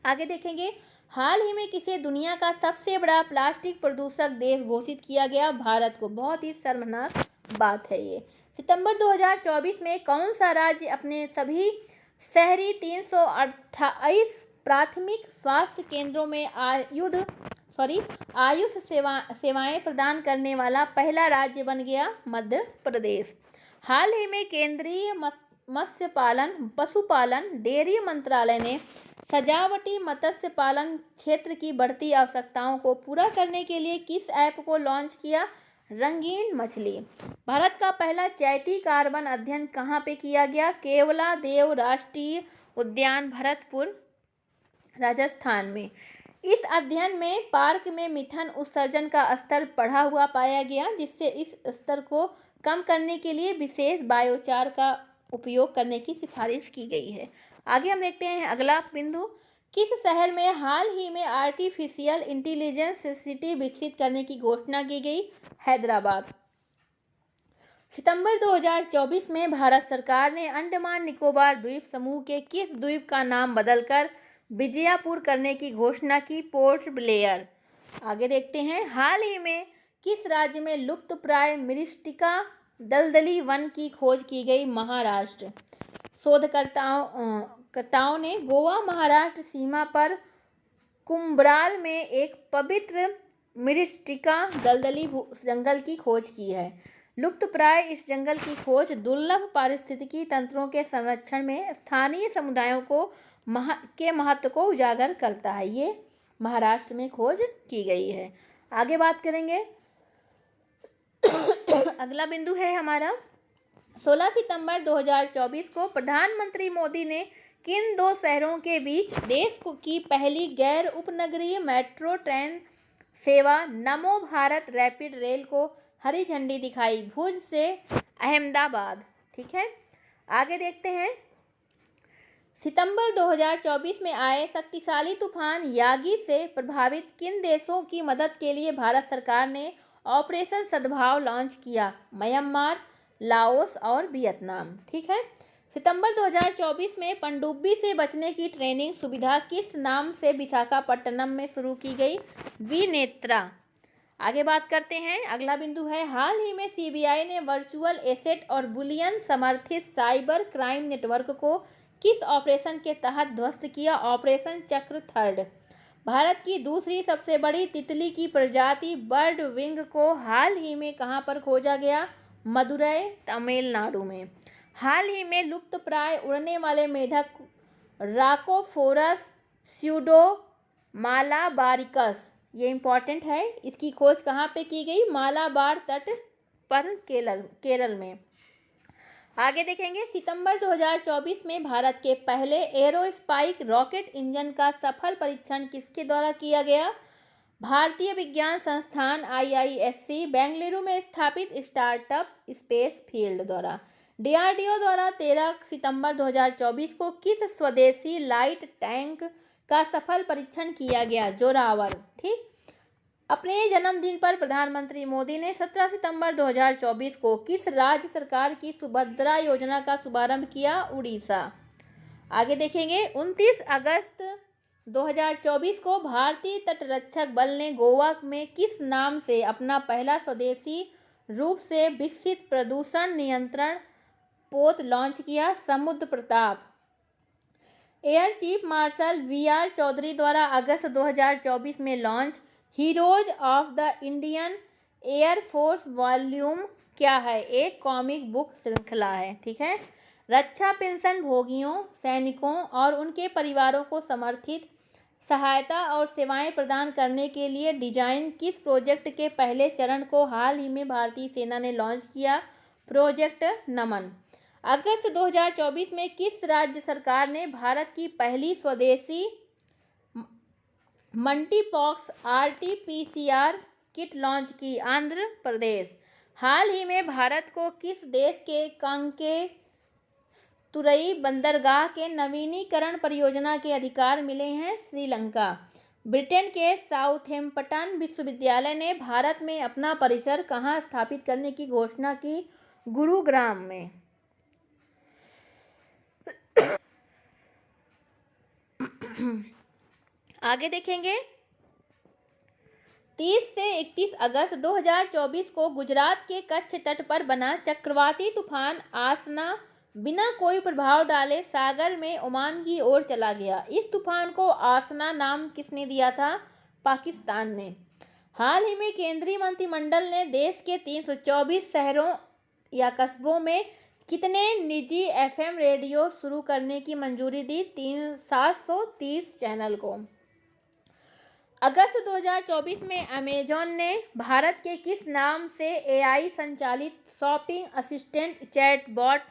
आगे देखेंगे हाल ही में किसे दुनिया का सबसे बड़ा प्लास्टिक प्रदूषक देश घोषित किया गया? भारत को। बहुत ही शर्मनाक बात है ये। सितंबर 2024 में कौन सा राज्य अपने सभी शहरी 328 प्राथमिक स्वास्थ्य केंद्रों में आयुष सेवाएं प्रदान करने वाला पहला राज्य बन गया? मध्य प्रदेश। हाल ही में केंद्रीय मत्स्य पालन, पशुपालन, डेयरी मंत्रालय ने सजावटी मत्स्य पालन क्षेत्र की बढ़ती आवश्यकताओं को पूरा करने के लिए किस ऐप को लॉन्च किया? रंगीन मछली। भारत का पहला चैती कार्बन अध्ययन कहाँ पे किया गया? केवलादेव राष्ट्रीय उद्यान भरतपुर, राजस्थान में। इस अध्ययन में पार्क में मीथेन उत्सर्जन का स्तर बढ़ा हुआ पाया गया, जिससे इस स्तर को कम करने के लिए विशेष बायोचार का उपयोग करने की सिफारिश की गई है। आगे हम देखते हैं अगला बिंदु, किस शहर में हाल ही में आर्टिफिशियल इंटेलिजेंस सिटी विकसित करने की घोषणा की गई? हैदराबाद। सितंबर 2024 में भारत सरकार ने अंडमान निकोबार द्वीप समूह के किस द्वीप का नाम बदलकर विजयपुर करने की घोषणा की? Port Blair. आगे देखते हैं, हाल ही में किस राज्य में लुप्तप्राय मिरिस्टिका दलदली वन की खोज की गई? महाराष्ट्र। शोधकर्ताओं ने गोवा महाराष्ट्र सीमा पर कुम्भराल में एक पवित्र मिरिस्टिका दलदली जंगल की खोज की है। लुप्तप्राय इस जंगल की खोज दुर्लभ पारिस्थितिकी तंत्रों के संरक्षण में स्थानीय समुदायों के महत्व को उजागर करता है। ये महाराष्ट्र में खोज की गई है। आगे बात करेंगे, अगला बिंदु है हमारा, 16 सितंबर 2024 को प्रधानमंत्री मोदी ने किन दो शहरों के बीच देश की पहली गैर उपनगरीय मेट्रो ट्रेन सेवा नमो भारत रैपिड रेल को हरी झंडी दिखाई? भुज से अहमदाबाद। ठीक है, आगे देखते हैं, सितंबर 2024 में आए शक्तिशाली तूफान यागी से प्रभावित किन देशों की मदद के लिए भारत सरकार ने ऑपरेशन सद्भाव लॉन्च किया? म्यांमार, लाओस और वियतनाम। ठीक है, सितंबर 2024 में पनडुब्बी से बचने की ट्रेनिंग सुविधा किस नाम से विशाखापट्टनम में शुरू की गई? विनेत्रा। आगे बात करते हैं, अगला बिंदु है, हाल ही में सीबीआई ने वर्चुअल एसेट और बुलियन समर्थित साइबर क्राइम नेटवर्क को किस ऑपरेशन के तहत ध्वस्त किया? ऑपरेशन चक्र थर्ड। भारत की दूसरी सबसे बड़ी तितली की प्रजाति बर्ड विंग को हाल ही में कहां पर खोजा गया? मदुरै, तमिलनाडु में। हाल ही में लुप्तप्राय उड़ने वाले मेढक राकोफोरस स्यूडोमालाबारिकस, ये इंपॉर्टेंट है, इसकी खोज कहाँ पे की गई? मालाबार तट पर केरल में। आगे देखेंगे, सितंबर 2024 में भारत के पहले एरोस्पाइक रॉकेट इंजन का सफल परीक्षण किसके द्वारा किया गया? भारतीय विज्ञान संस्थान IISc बेंगलुरु में स्थापित स्टार्टअप स्पेस फील्ड द्वारा। DRDO द्वारा 13 सितंबर 2024 को किस स्वदेशी लाइट टैंक का सफल परीक्षण किया गया? जोरावर। ठीक, अपने जन्मदिन पर प्रधानमंत्री मोदी ने 17 सितंबर 2024 को किस राज्य सरकार की सुभद्रा योजना का शुभारंभ किया? उड़ीसा। आगे देखेंगे, 29 अगस्त 2024 को भारतीय तटरक्षक बल ने गोवा में किस नाम से अपना पहला स्वदेशी रूप से विकसित प्रदूषण नियंत्रण पोत लॉन्च किया? Samudra Pratap. Air Chief Marshal VR Chaudhari द्वारा अगस्त 2024 में launch Heroes of the Indian Air Force volume क्या है? एक कॉमिक बुक श्रृंखला है। ठीक है, रक्षा पेंशन भोगियों, सैनिकों और उनके परिवारों को समर्थित सहायता और सेवाएं प्रदान करने के लिए डिजाइन किस प्रोजेक्ट के पहले चरण को हाल ही में भारतीय सेना ने लॉन्च किया? प्रोजेक्ट नमन। अगस्त 2024 में किस राज्य सरकार ने भारत की पहली स्वदेशी मल्टीपॉक्स RT-PCR किट लॉन्च की? आंध्र प्रदेश। हाल ही में भारत को किस देश के कांके तुरई बंदरगाह के नवीनीकरण परियोजना के अधिकार मिले हैं? श्रीलंका। ब्रिटेन के साउथैम्पटन विश्वविद्यालय ने भारत में अपना परिसर कहाँ स्थापित करने की घोषणा की? गुरुग्राम में। आगे देखेंगे, 30 से 31 अगस्त 2024 को गुजरात के कच्छ तट पर बना चक्रवाती तूफान आसना बिना कोई प्रभाव डाले सागर में ओमान की ओर चला गया। इस तूफान को आसना नाम किसने दिया था? पाकिस्तान ने। हाल ही में केंद्रीय मंत्रिमंडल ने देश के 324 शहरों या कस्बों में कितने निजी FM रेडियो शुरू करने की मंजूरी दी? 730 चैनल को। अगस्त 2024 में अमेजॉन ने भारत के किस नाम से AI संचालित शॉपिंग असिस्टेंट चैटबॉट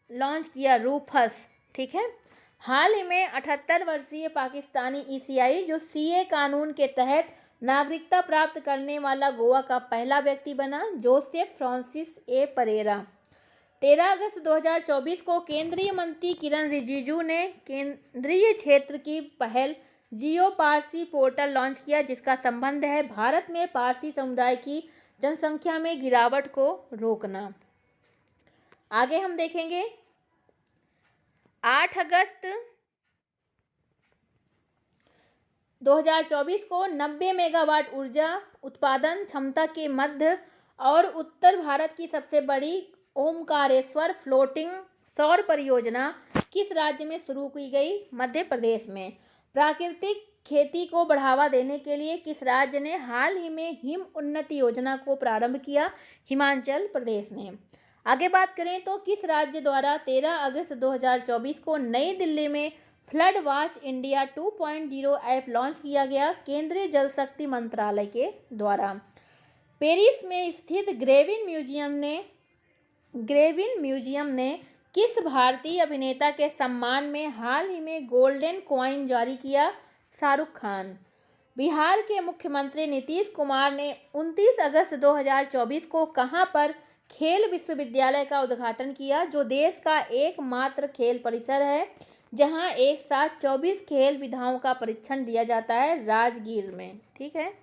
लॉन्च किया? रूफस। ठीक है, हाल ही में 78 वर्षीय पाकिस्तानी ईसाई जो सीए कानून के तहत नागरिकता प्राप्त करने वाला गोवा का पहला व्यक्ति बना, जोसेफ फ्रांसिस ए परेरा। 13 अगस्त 2024 को केंद्रीय मंत्री किरण रिजिजू ने केंद्रीय क्षेत्र की पहल जियो पारसी पोर्टल लॉन्च किया, जिसका संबंध है भारत में पारसी समुदाय की जनसंख्या में गिरावट को रोकना। आगे हम देखेंगे 8 अगस्त 2024 को 90 मेगावाट ऊर्जा उत्पादन क्षमता के मध्य और उत्तर भारत की सबसे बड़ी ओमकारेश्वर फ्लोटिंग सौर परियोजना किस राज्य में शुरू की गई? मध्य प्रदेश में। प्राकृतिक खेती को बढ़ावा देने के लिए किस राज्य ने हाल ही में हिम उन्नति योजना को प्रारंभ किया? हिमाचल प्रदेश ने। आगे बात करें तो किस राज्य द्वारा 13 अगस्त 2024 को नई दिल्ली में flood watch India 2.0 app launch किया गया? केंद्रीय जल शक्ति मंत्रालय के द्वारा। पेरिस में स्थित ग्रेविन म्यूजियम ने किस भारतीय अभिनेता के सम्मान में हाल ही में गोल्डन कॉइन जारी किया? शाहरुख खान। बिहार के मुख्यमंत्री नीतीश कुमार ने 29 अगस्त 2024 को कहां पर खेल विश्वविद्यालय का उद्घाटन किया, जो देश का एकमात्र खेल परिसर है जहां एक साथ 24 खेल विधाओं का प्रशिक्षण दिया जाता है? राजगीर में। ठीक है,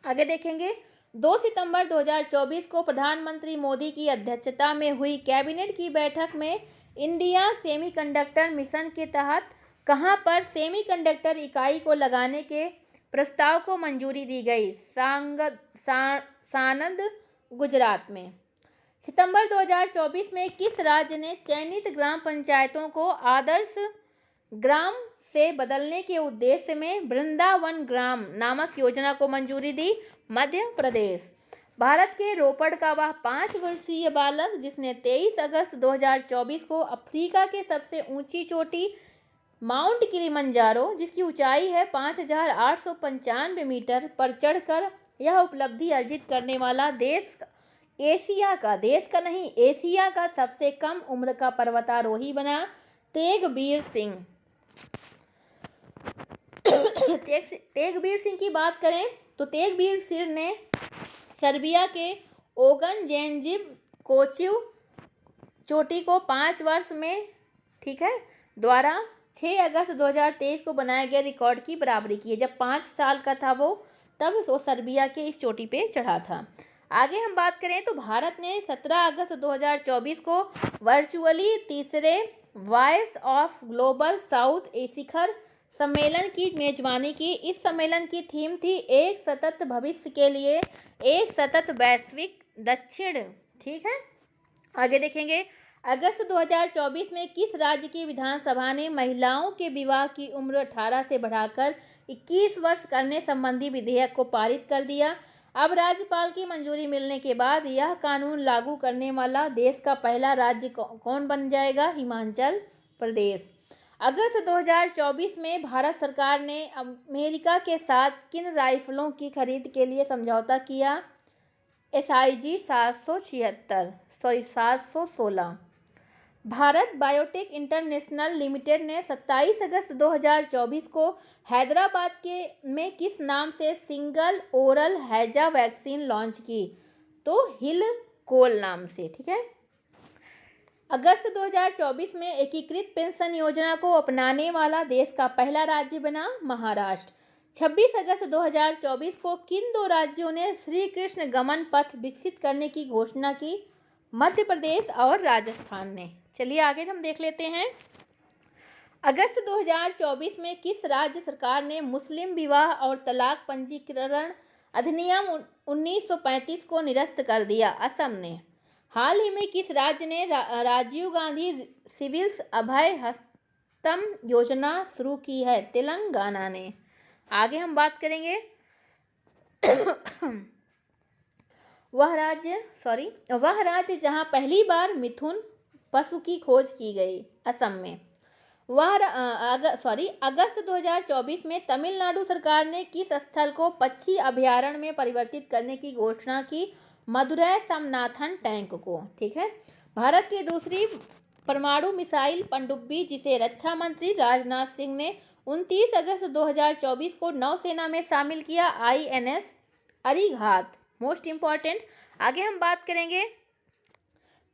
आगे देखेंगे 2 सितंबर 2024 को प्रधानमंत्री मोदी की अध्यक्षता में हुई कैबिनेट की बैठक में इंडिया सेमीकंडक्टर मिशन के तहत कहां पर सेमीकंडक्टर इकाई को लगाने के प्रस्ताव को मंजूरी दी गई? सानंद, गुजरात में। सितंबर 2024 में किस राज्य ने चयनित ग्राम पंचायतों को आदर्श ग्राम से बदलने के उद्देश्य में वृंदावन ग्राम नामक योजना को मंजूरी दी? मध्य प्रदेश। भारत के रोपड़ का वह 5 वर्षीय बालक जिसने 23 अगस्त 2024 को अफ्रीका के सबसे ऊंची चोटी माउंट किलिमंजारो, जिसकी ऊंचाई है 5895 मीटर, पर चढ़कर यह उपलब्धि अर्जित करने वाला एशिया का सबसे कम उम्र का पर्वतारोही बना? तेगबीर सिंह। तेगबीर सिंह की बात करें तो तेगबीर सिंह ने सर्बिया के ओगन जेंजिबकोचिव चोटी को 5 वर्ष में, ठीक है, द्वारा 6 अगस्त 2023 को बनाए गए रिकॉर्ड की बराबरी की है। जब 5 साल का था वो, तब वो सर्बिया के इस चोटी पे चढ़ा था। आगे हम बात करें तो भारत ने 17 अगस्त 2024 को वर्चुअली तीसरे वॉइस ऑफ ग्लोबल साउथ शिखर सम्मेलन की मेजबानी की। इस सम्मेलन की थीम थी एक सतत भविष्य के लिए एक सतत वैश्विक दक्षिण। ठीक है, आगे देखेंगे अगस्त 2024 में किस राज्य की विधानसभा ने महिलाओं के विवाह की उम्र 18 से बढ़ाकर 21 वर्ष करने संबंधी विधेयक को पारित कर दिया? अब राज्यपाल की मंजूरी मिलने के बाद यह कानून लागू करने वाला देश का पहला राज्य कौन बन जाएगा? हिमाचल प्रदेश। अगस्त 2024 में भारत सरकार ने अमेरिका के साथ किन राइफलों की खरीद के लिए समझौता किया? SIG 716। Bharat biotech international limited ने 27 अगस्त 2024 को हैदराबाद में किस नाम से सिंगल ओरल हैजा वैक्सीन लॉन्च की? तो हिलकोल नाम से। ठीक है, अगस्त 2024 में एकीकृत पेंशन योजना को अपनाने वाला देश का पहला राज्य बना? महाराष्ट्र। 26 अगस्त 2024 को किन 2 राज्यों ने श्री कृष्ण गमन पथ विकसित करने की घोषणा की? मध्य प्रदेश और राजस्थान ने। चलिए आगे हम देख लेते हैं अगस्त 2024 में किस राज्य सरकार ने मुस्लिम विवाह और तलाक पंजीकरण अधिनियम 1935 को निरस्त कर दिया? असम ने। हाल ही में किस राज्य ने राजीव गांधी सिविल अभय हस्तम योजना शुरू की है? तेलंगाना ने। आगे हम बात करेंगे वह राज्य जहां पहली बार मिथुन पशु की खोज की गई? असम में। अगस्त 2024 में तमिलनाडु सरकार ने किस स्थल को पक्षी अभयारण्य में परिवर्तित करने की घोषणा की? मदुरै सोमनाथन टैंक को। ठीक है, भारत की दूसरी परमाणु मिसाइल पनडुब्बी, जिसे रक्षा मंत्री राजनाथ सिंह ने 29 अगस्त 2024 को नौसेना में शामिल किया, INS अरिहंत। Most important. आगे हम बात करेंगे,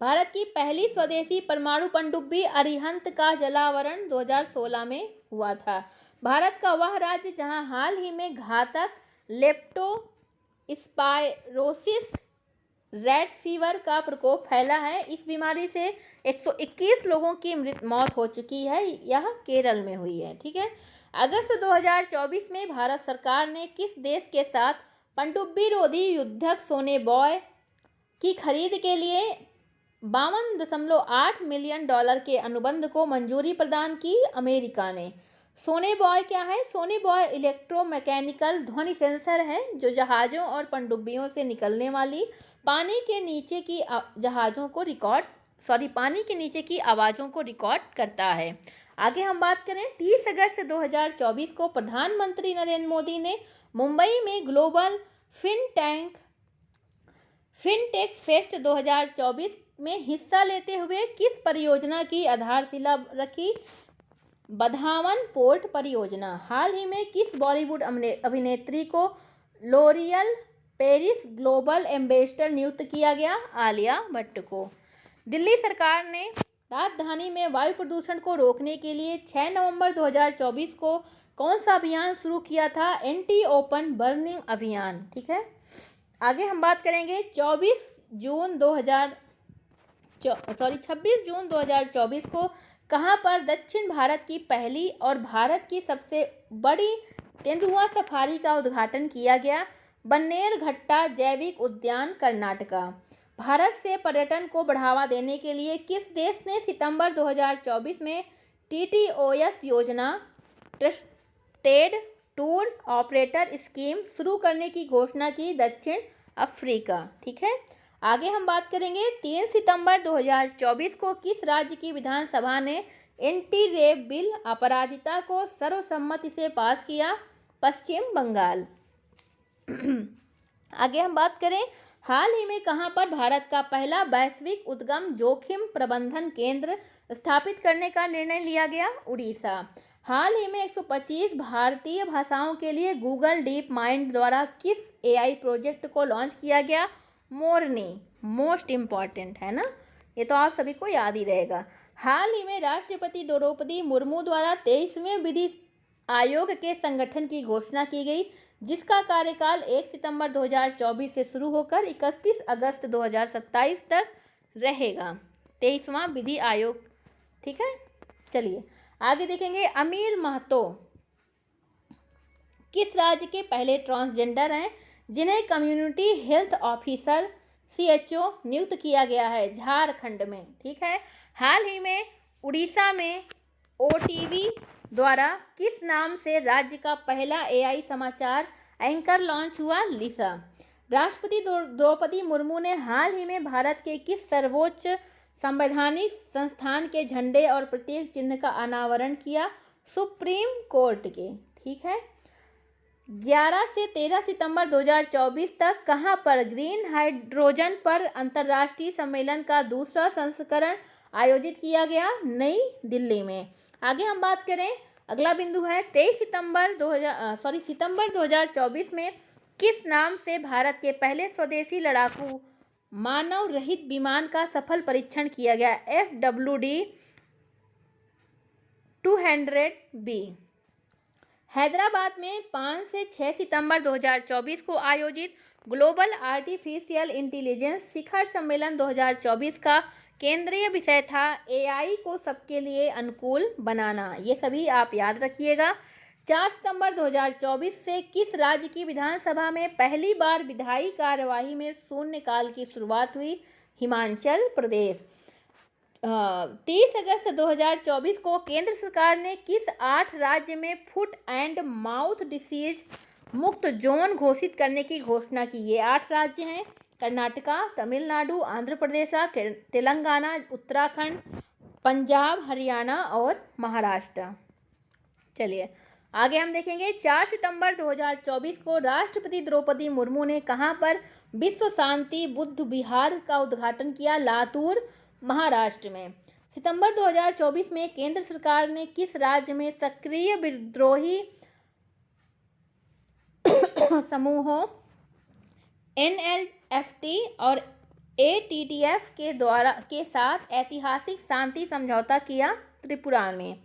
भारत की पहली स्वदेशी परमाणु पनडुब्बी अरिहंत का जलावरण 2016 में हुआ था। भारत का वह राज्य जहां हाल ही में घातक लेप्टोस्पायरोसिस रेड फीवर का प्रकोप फैला है। इस बीमारी से 121 लोगों की मौत हो चुकी है। यह केरल में हुई है। ठीक है। अगस्त 2024 में भारत सरकार ने किस देश के साथ पनडुब्बी रोधी युद्धक सोनेबॉय की खरीद के लिए 52.8 मिलियन डॉलर के अनुबंध को मंजूरी प्रदान की? अमेरिका ने। सोनेबॉय क्या है? सोनेबॉय इलेक्ट्रोमैकेनिकल ध्वनि सेंसर है जो जहाज़ों और पनडुब्बियों से निकलने वाली पानी के नीचे की आवाज़ों को रिकॉर्ड करता है। आगे हम बात करें, 30 अगस्त 2024 को प्रधानमंत्री नरेंद्र मोदी ने मुंबई में ग्लोबल फिनटेक फेस्ट 2024 में हिस्सा लेते हुए किस परियोजना की आधारशिला रखी? बधावन पोर्ट परियोजना। हाल ही में किस बॉलीवुड अभिनेत्री को लोरियल पेरिस ग्लोबल एम्बेसडर नियुक्त किया गया? आलिया भट्ट को। दिल्ली सरकार ने राजधानी में वायु प्रदूषण को रोकने के लिए 6 नवंबर 2024 को कौन सा अभियान शुरू किया था? एंटी ओपन बर्निंग अभियान। ठीक है। आगे हम बात करेंगे, 26 जून 2024 को कहां पर दक्षिण भारत की पहली और भारत की सबसे बड़ी तेंदुआ सफारी का उद्घाटन किया गया? बन्नेरघट्टा जैविक उद्यान, कर्नाटका। भारत से पर्यटन को बढ़ावा देने के लिए किस देश ने सितंबर 2024 में TTOS योजना, ट्रस्टेड टूर ऑपरेटर स्कीम शुरू करने की घोषणा की? दक्षिण अफ्रीका। ठीक है। आगे हम बात करेंगे, 3 सितंबर 2024 को किस राज्य की विधानसभा ने एंटी रेप बिल अपराजिता को सर्वसम्मति से पास किया? पश्चिम बंगाल। आगे हम बात करें, हाल ही में कहां पर भारत का पहला वैश्विक उद्गम जोखिम प्रबंधन केंद्र स्थापित करने का निर्णय लिया गया? उड़ीसा। हाल ही में 125 भारतीय भाषाओं के लिए गूगल डीप माइंड द्वारा किस AI प्रोजेक्ट को लॉन्च किया गया? मोरनी। मोस्ट इम्पॉर्टेंट है ना, ये तो आप सभी को याद ही रहेगा। हाल ही में राष्ट्रपति द्रौपदी मुर्मू द्वारा 23वें विधि आयोग के संगठन की घोषणा की गई, जिसका कार्यकाल 1 सितंबर 2024 से शुरू होकर 31 अगस्त 2027 तक रहेगा। 23वां विधि आयोग। ठीक है। चलिए आगे देखेंगे, अमीर महतो किस राज्य के पहले ट्रांसजेंडर हैं जिन्हें कम्युनिटी हेल्थ ऑफिसर CHO नियुक्त किया गया है? झारखंड में। ठीक है। हाल ही में उड़ीसा में OTV द्वारा किस नाम से राज्य का पहला AI समाचार एंकर लॉन्च हुआ? लिसा। राष्ट्रपति द्रौपदी मुर्मू ने हाल ही में भारत के किस सर्वोच्च संवैधानिक संस्थान के झंडे और प्रतीक चिन्ह का अनावरण किया? सुप्रीम कोर्ट के। ठीक है। 11 से 13 सितंबर 2024 तक कहां पर ग्रीन हाइड्रोजन पर अंतर्राष्ट्रीय सम्मेलन का दूसरा संस्करण आयोजित किया गया? नई दिल्ली में। आगे हम बात करें, अगला बिंदु है 23 सितंबर 2024 में किस नाम से भारत के पहले स्वदेशी लड़ाकू मानव रहित विमान का सफल परीक्षण किया गया? FWD-200B। हैदराबाद में 5 से 6 सितंबर 2024 को आयोजित ग्लोबल आर्टिफिशियल इंटेलिजेंस शिखर सम्मेलन 2024 का केंद्रीय विषय था AI को सबके लिए अनुकूल बनाना। ये सभी आप याद रखिएगा। 4 सितंबर 2024 से किस राज्य की विधानसभा में पहली बार विधायी कार्यवाही में शून्यकाल की शुरुआत हुई? हिमाचल प्रदेश। 30 अगस्त 2024 को केंद्र सरकार ने किस 8 राज्य में फुट एंड माउथ डिसीज मुक्त जोन घोषित करने की घोषणा की? ये 8 राज्य हैं: कर्नाटका, तमिलनाडु, आंध्र प्रदेश, तेलंगाना, उत्तराखंड, पंजाब, हरियाणा और महाराष्ट्र। चलिए आगे हम देखेंगे, 4 सितंबर 2024 को राष्ट्रपति द्रौपदी मुर्मू ने कहां पर विश्व शांति बुद्ध विहार का उद्घाटन किया? लातूर, महाराष्ट्र में। सितंबर 2024 में केंद्र सरकार ने किस राज्य में सक्रिय विद्रोही समूहों NLFT और ATTF के साथ ऐतिहासिक शांति समझौता किया? त्रिपुरा में।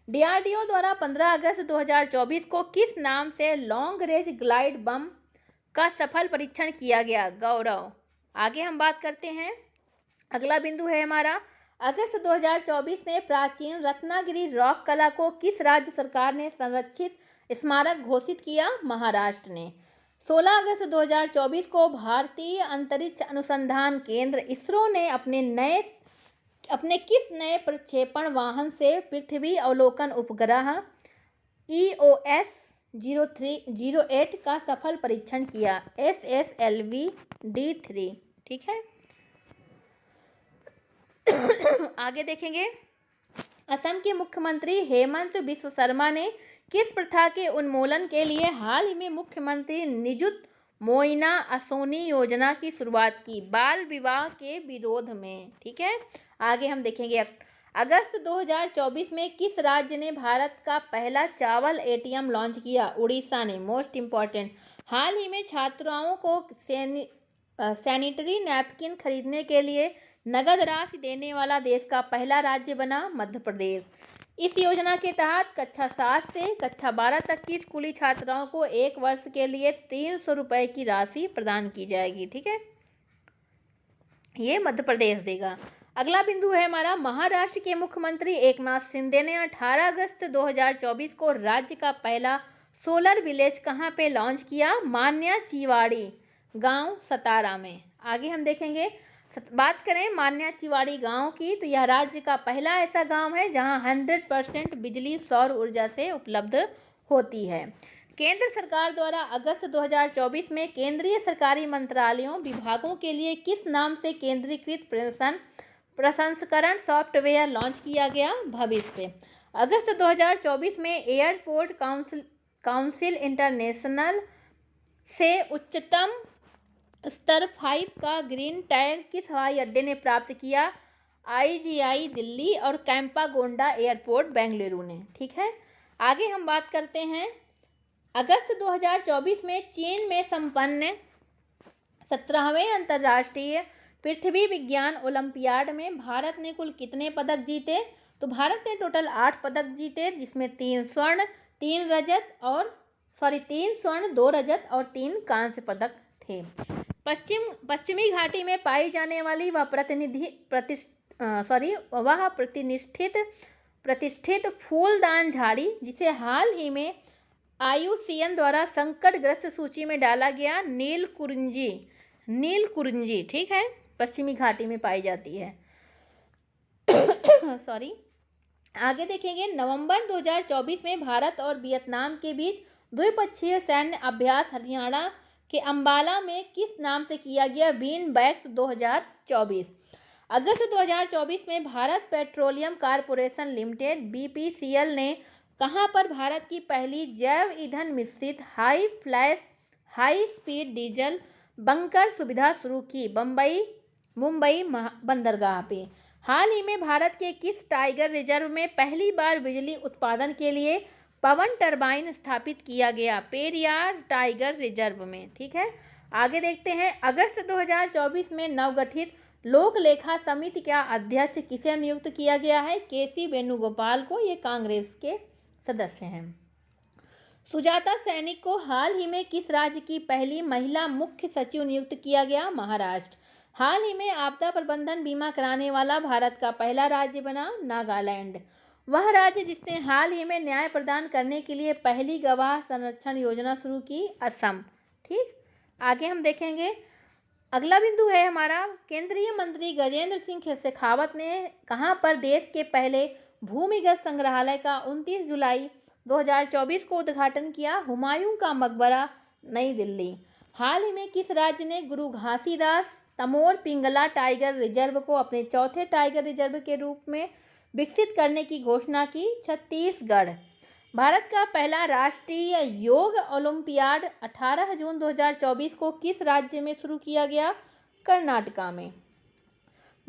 DRDO द्वारा 15 अगस्त 2024 को किस नाम से लॉन्ग रेंज ग्लाइड बम का सफल परीक्षण किया गया? गौरव। आगे हम बात करते हैं, अगला बिंदु है हमारा, अगस्त 2024 में प्राचीन रत्नागिरी रॉक कला को किस राज्य सरकार ने संरक्षित स्मारक घोषित किया? महाराष्ट्र ने। 16 अगस्त 2024 को भारतीय अंतरिक्ष अनुसंधान केंद्र इसरो ने अपने किस नए प्रक्षेपण वाहन से पृथ्वी अवलोकन उपग्रह EOS 0308 का सफल परीक्षण किया? SSLV-D3। ठीक है, आगे देखेंगे, असम के मुख्यमंत्री हेमंत बिस्व शर्मा ने किस प्रथा के उन्मूलन के लिए हाल ही में मुख्यमंत्री निजुत मोइना असोनी योजना की शुरुआत की? बाल विवाह के विरोध में। ठीक है, आगे हम देखेंगे, अगस्त 2024 में किस राज्य ने भारत का पहला चावल ATM लॉन्च किया? उड़ीसा ने। मोस्ट इम्पॉर्टेंट, हाल ही में छात्राओं को सैनिटरी नैपकिन खरीदने के लिए नगद राशि देने वाला देश का पहला राज्य बना मध्य प्रदेश। इस योजना के तहत कक्षा 7 से कक्षा 12 तक की स्कूली छात्राओं को 1 वर्ष के लिए 300 रुपये की राशि प्रदान की जाएगी। ठीक है, ये मध्य प्रदेश देगा। अगला बिंदु है हमारा, महाराष्ट्र के मुख्यमंत्री एकनाथ शिंदे ने 18 अगस्त 2024 को राज्य का पहला सोलर विलेज कहाँ पे लॉन्च किया? मान्या चिवाड़ी गांव, सतारा में। आगे हम देखेंगे, बात करें मान्या चिवाड़ी गांव की, तो यह राज्य का पहला ऐसा गांव है जहां 100% बिजली सौर ऊर्जा से उपलब्ध होती है। केंद्र सरकार द्वारा अगस्त 2024 में केंद्रीय सरकारी मंत्रालयों विभागों के लिए किस नाम से केंद्रीकृत प्रसंस्करण सॉफ्टवेयर लॉन्च किया गया? भविष्य। अगस्त 2024 में एयरपोर्ट काउंसिल इंटरनेशनल से उच्चतम स्तर 5 का ग्रीन टैग किस हवाई अड्डे ने प्राप्त किया? IGI दिल्ली और कैंपागोंडा एयरपोर्ट बेंगलुरु ने। ठीक है, आगे हम बात करते हैं, अगस्त 2024 में चीन में संपन्न 17वें अंतर्राष्ट्रीय पृथ्वी विज्ञान ओलंपियाड में भारत ने कुल कितने पदक जीते? तो भारत ने टोटल 8 पदक जीते, जिसमें 3 स्वर्ण 2 रजत और 3 कांस्य पदक थे। पश्चिमी घाटी में पाई जाने वाली वह प्रतिष्ठित फूलदान झाड़ी जिसे हाल ही में IUCN द्वारा संकटग्रस्त सूची में डाला गया, नीलकुरिंजी। ठीक है, पश्चिमी घाटी में पाई जाती है। आगे देखेंगे, नवंबर 2024 में भारत और वियतनाम के बीच द्विपक्षीय सैन्य अभ्यास हरियाणा के अंबाला में किस नाम से किया गया? Been backs 2024। अगस्त 2024 में Bharat petroleum corporation limited BPCL ने कहां पर भारत की पहली जैव ईंधन मिश्रित हाई स्पीड डीजल बंकर सुविधा शुरू की? मुंबई बंदरगाह पे। हाल ही में भारत के किस टाइगर रिजर्व में पहली बार बिजली उत्पादन के लिए पवन टरबाइन स्थापित किया गया? पेरियार टाइगर रिजर्व में। ठीक है, आगे देखते हैं, अगस्त 2024 में नवगठित लोक लेखा समिति का अध्यक्ष किसे नियुक्त किया गया है? KC वेणुगोपाल को। ये कांग्रेस के सदस्य हैं। सुजाता सैनिक को हाल ही में किस राज्य की पहली महिला मुख्य सचिव नियुक्त किया गया? महाराष्ट्र। हाल ही में आपदा प्रबंधन बीमा कराने वाला भारत का पहला राज्य बना नागालैंड। वह राज्य जिसने हाल ही में न्याय प्रदान करने के लिए पहली गवाह संरक्षण योजना शुरू की? असम। ठीक, आगे हम देखेंगे, अगला बिंदु है हमारा, केंद्रीय मंत्री गजेंद्र सिंह शेखावत ने कहां पर देश के पहले भूमिगत संग्रहालय का 29 जुलाई 2024 को उद्घाटन किया? हुमायूं का मकबरा, नई दिल्ली। हाल ही में किस राज्य ने गुरु घासीदास तमोर पिंगला टाइगर रिजर्व को अपने चौथे टाइगर रिजर्व के रूप में विकसित करने की घोषणा की? छत्तीसगढ़। भारत का पहला राष्ट्रीय योग ओलंपियाड 18 जून 2024 को किस राज्य में शुरू किया गया? कर्नाटका में।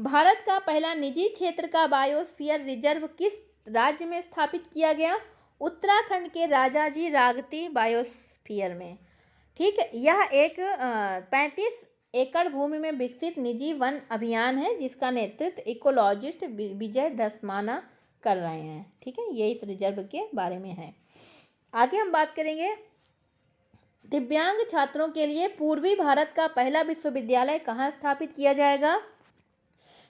भारत का पहला निजी क्षेत्र का बायोस्फीयर रिजर्व किस राज्य में स्थापित किया गया? उत्तराखंड के राजाजी रागती बायोस्फीयर में। ठीक है, यह एक 35 एकड़ भूमि में विकसित निजी वन अभियान है जिसका नेतृत्व इकोलॉजिस्ट विजय धस्माना कर रहे हैं। ठीक है, ये इस रिजर्व के बारे में है। आगे हम बात करेंगे, दिव्यांग छात्रों के लिए पूर्वी भारत का पहला विश्वविद्यालय कहाँ स्थापित किया जाएगा?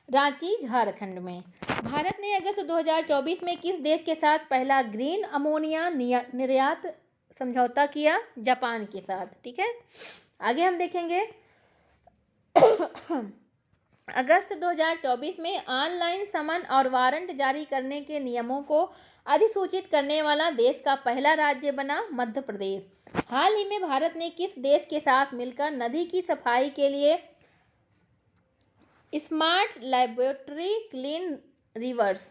रांची, झारखंड में। भारत ने अगस्त 2024 में किस देश के साथ पहला ग्रीन अमोनिया निर्यात समझौता किया? जापान के साथ। ठीक है, आगे हम देखेंगे, अगस्त 2024 में ऑनलाइन समन और वारंट जारी करने के नियमों को अधिसूचित करने वाला देश का पहला राज्य बना मध्य प्रदेश। हाल ही में भारत ने किस देश के साथ मिलकर नदी की सफाई के लिए smart laboratory clean reverse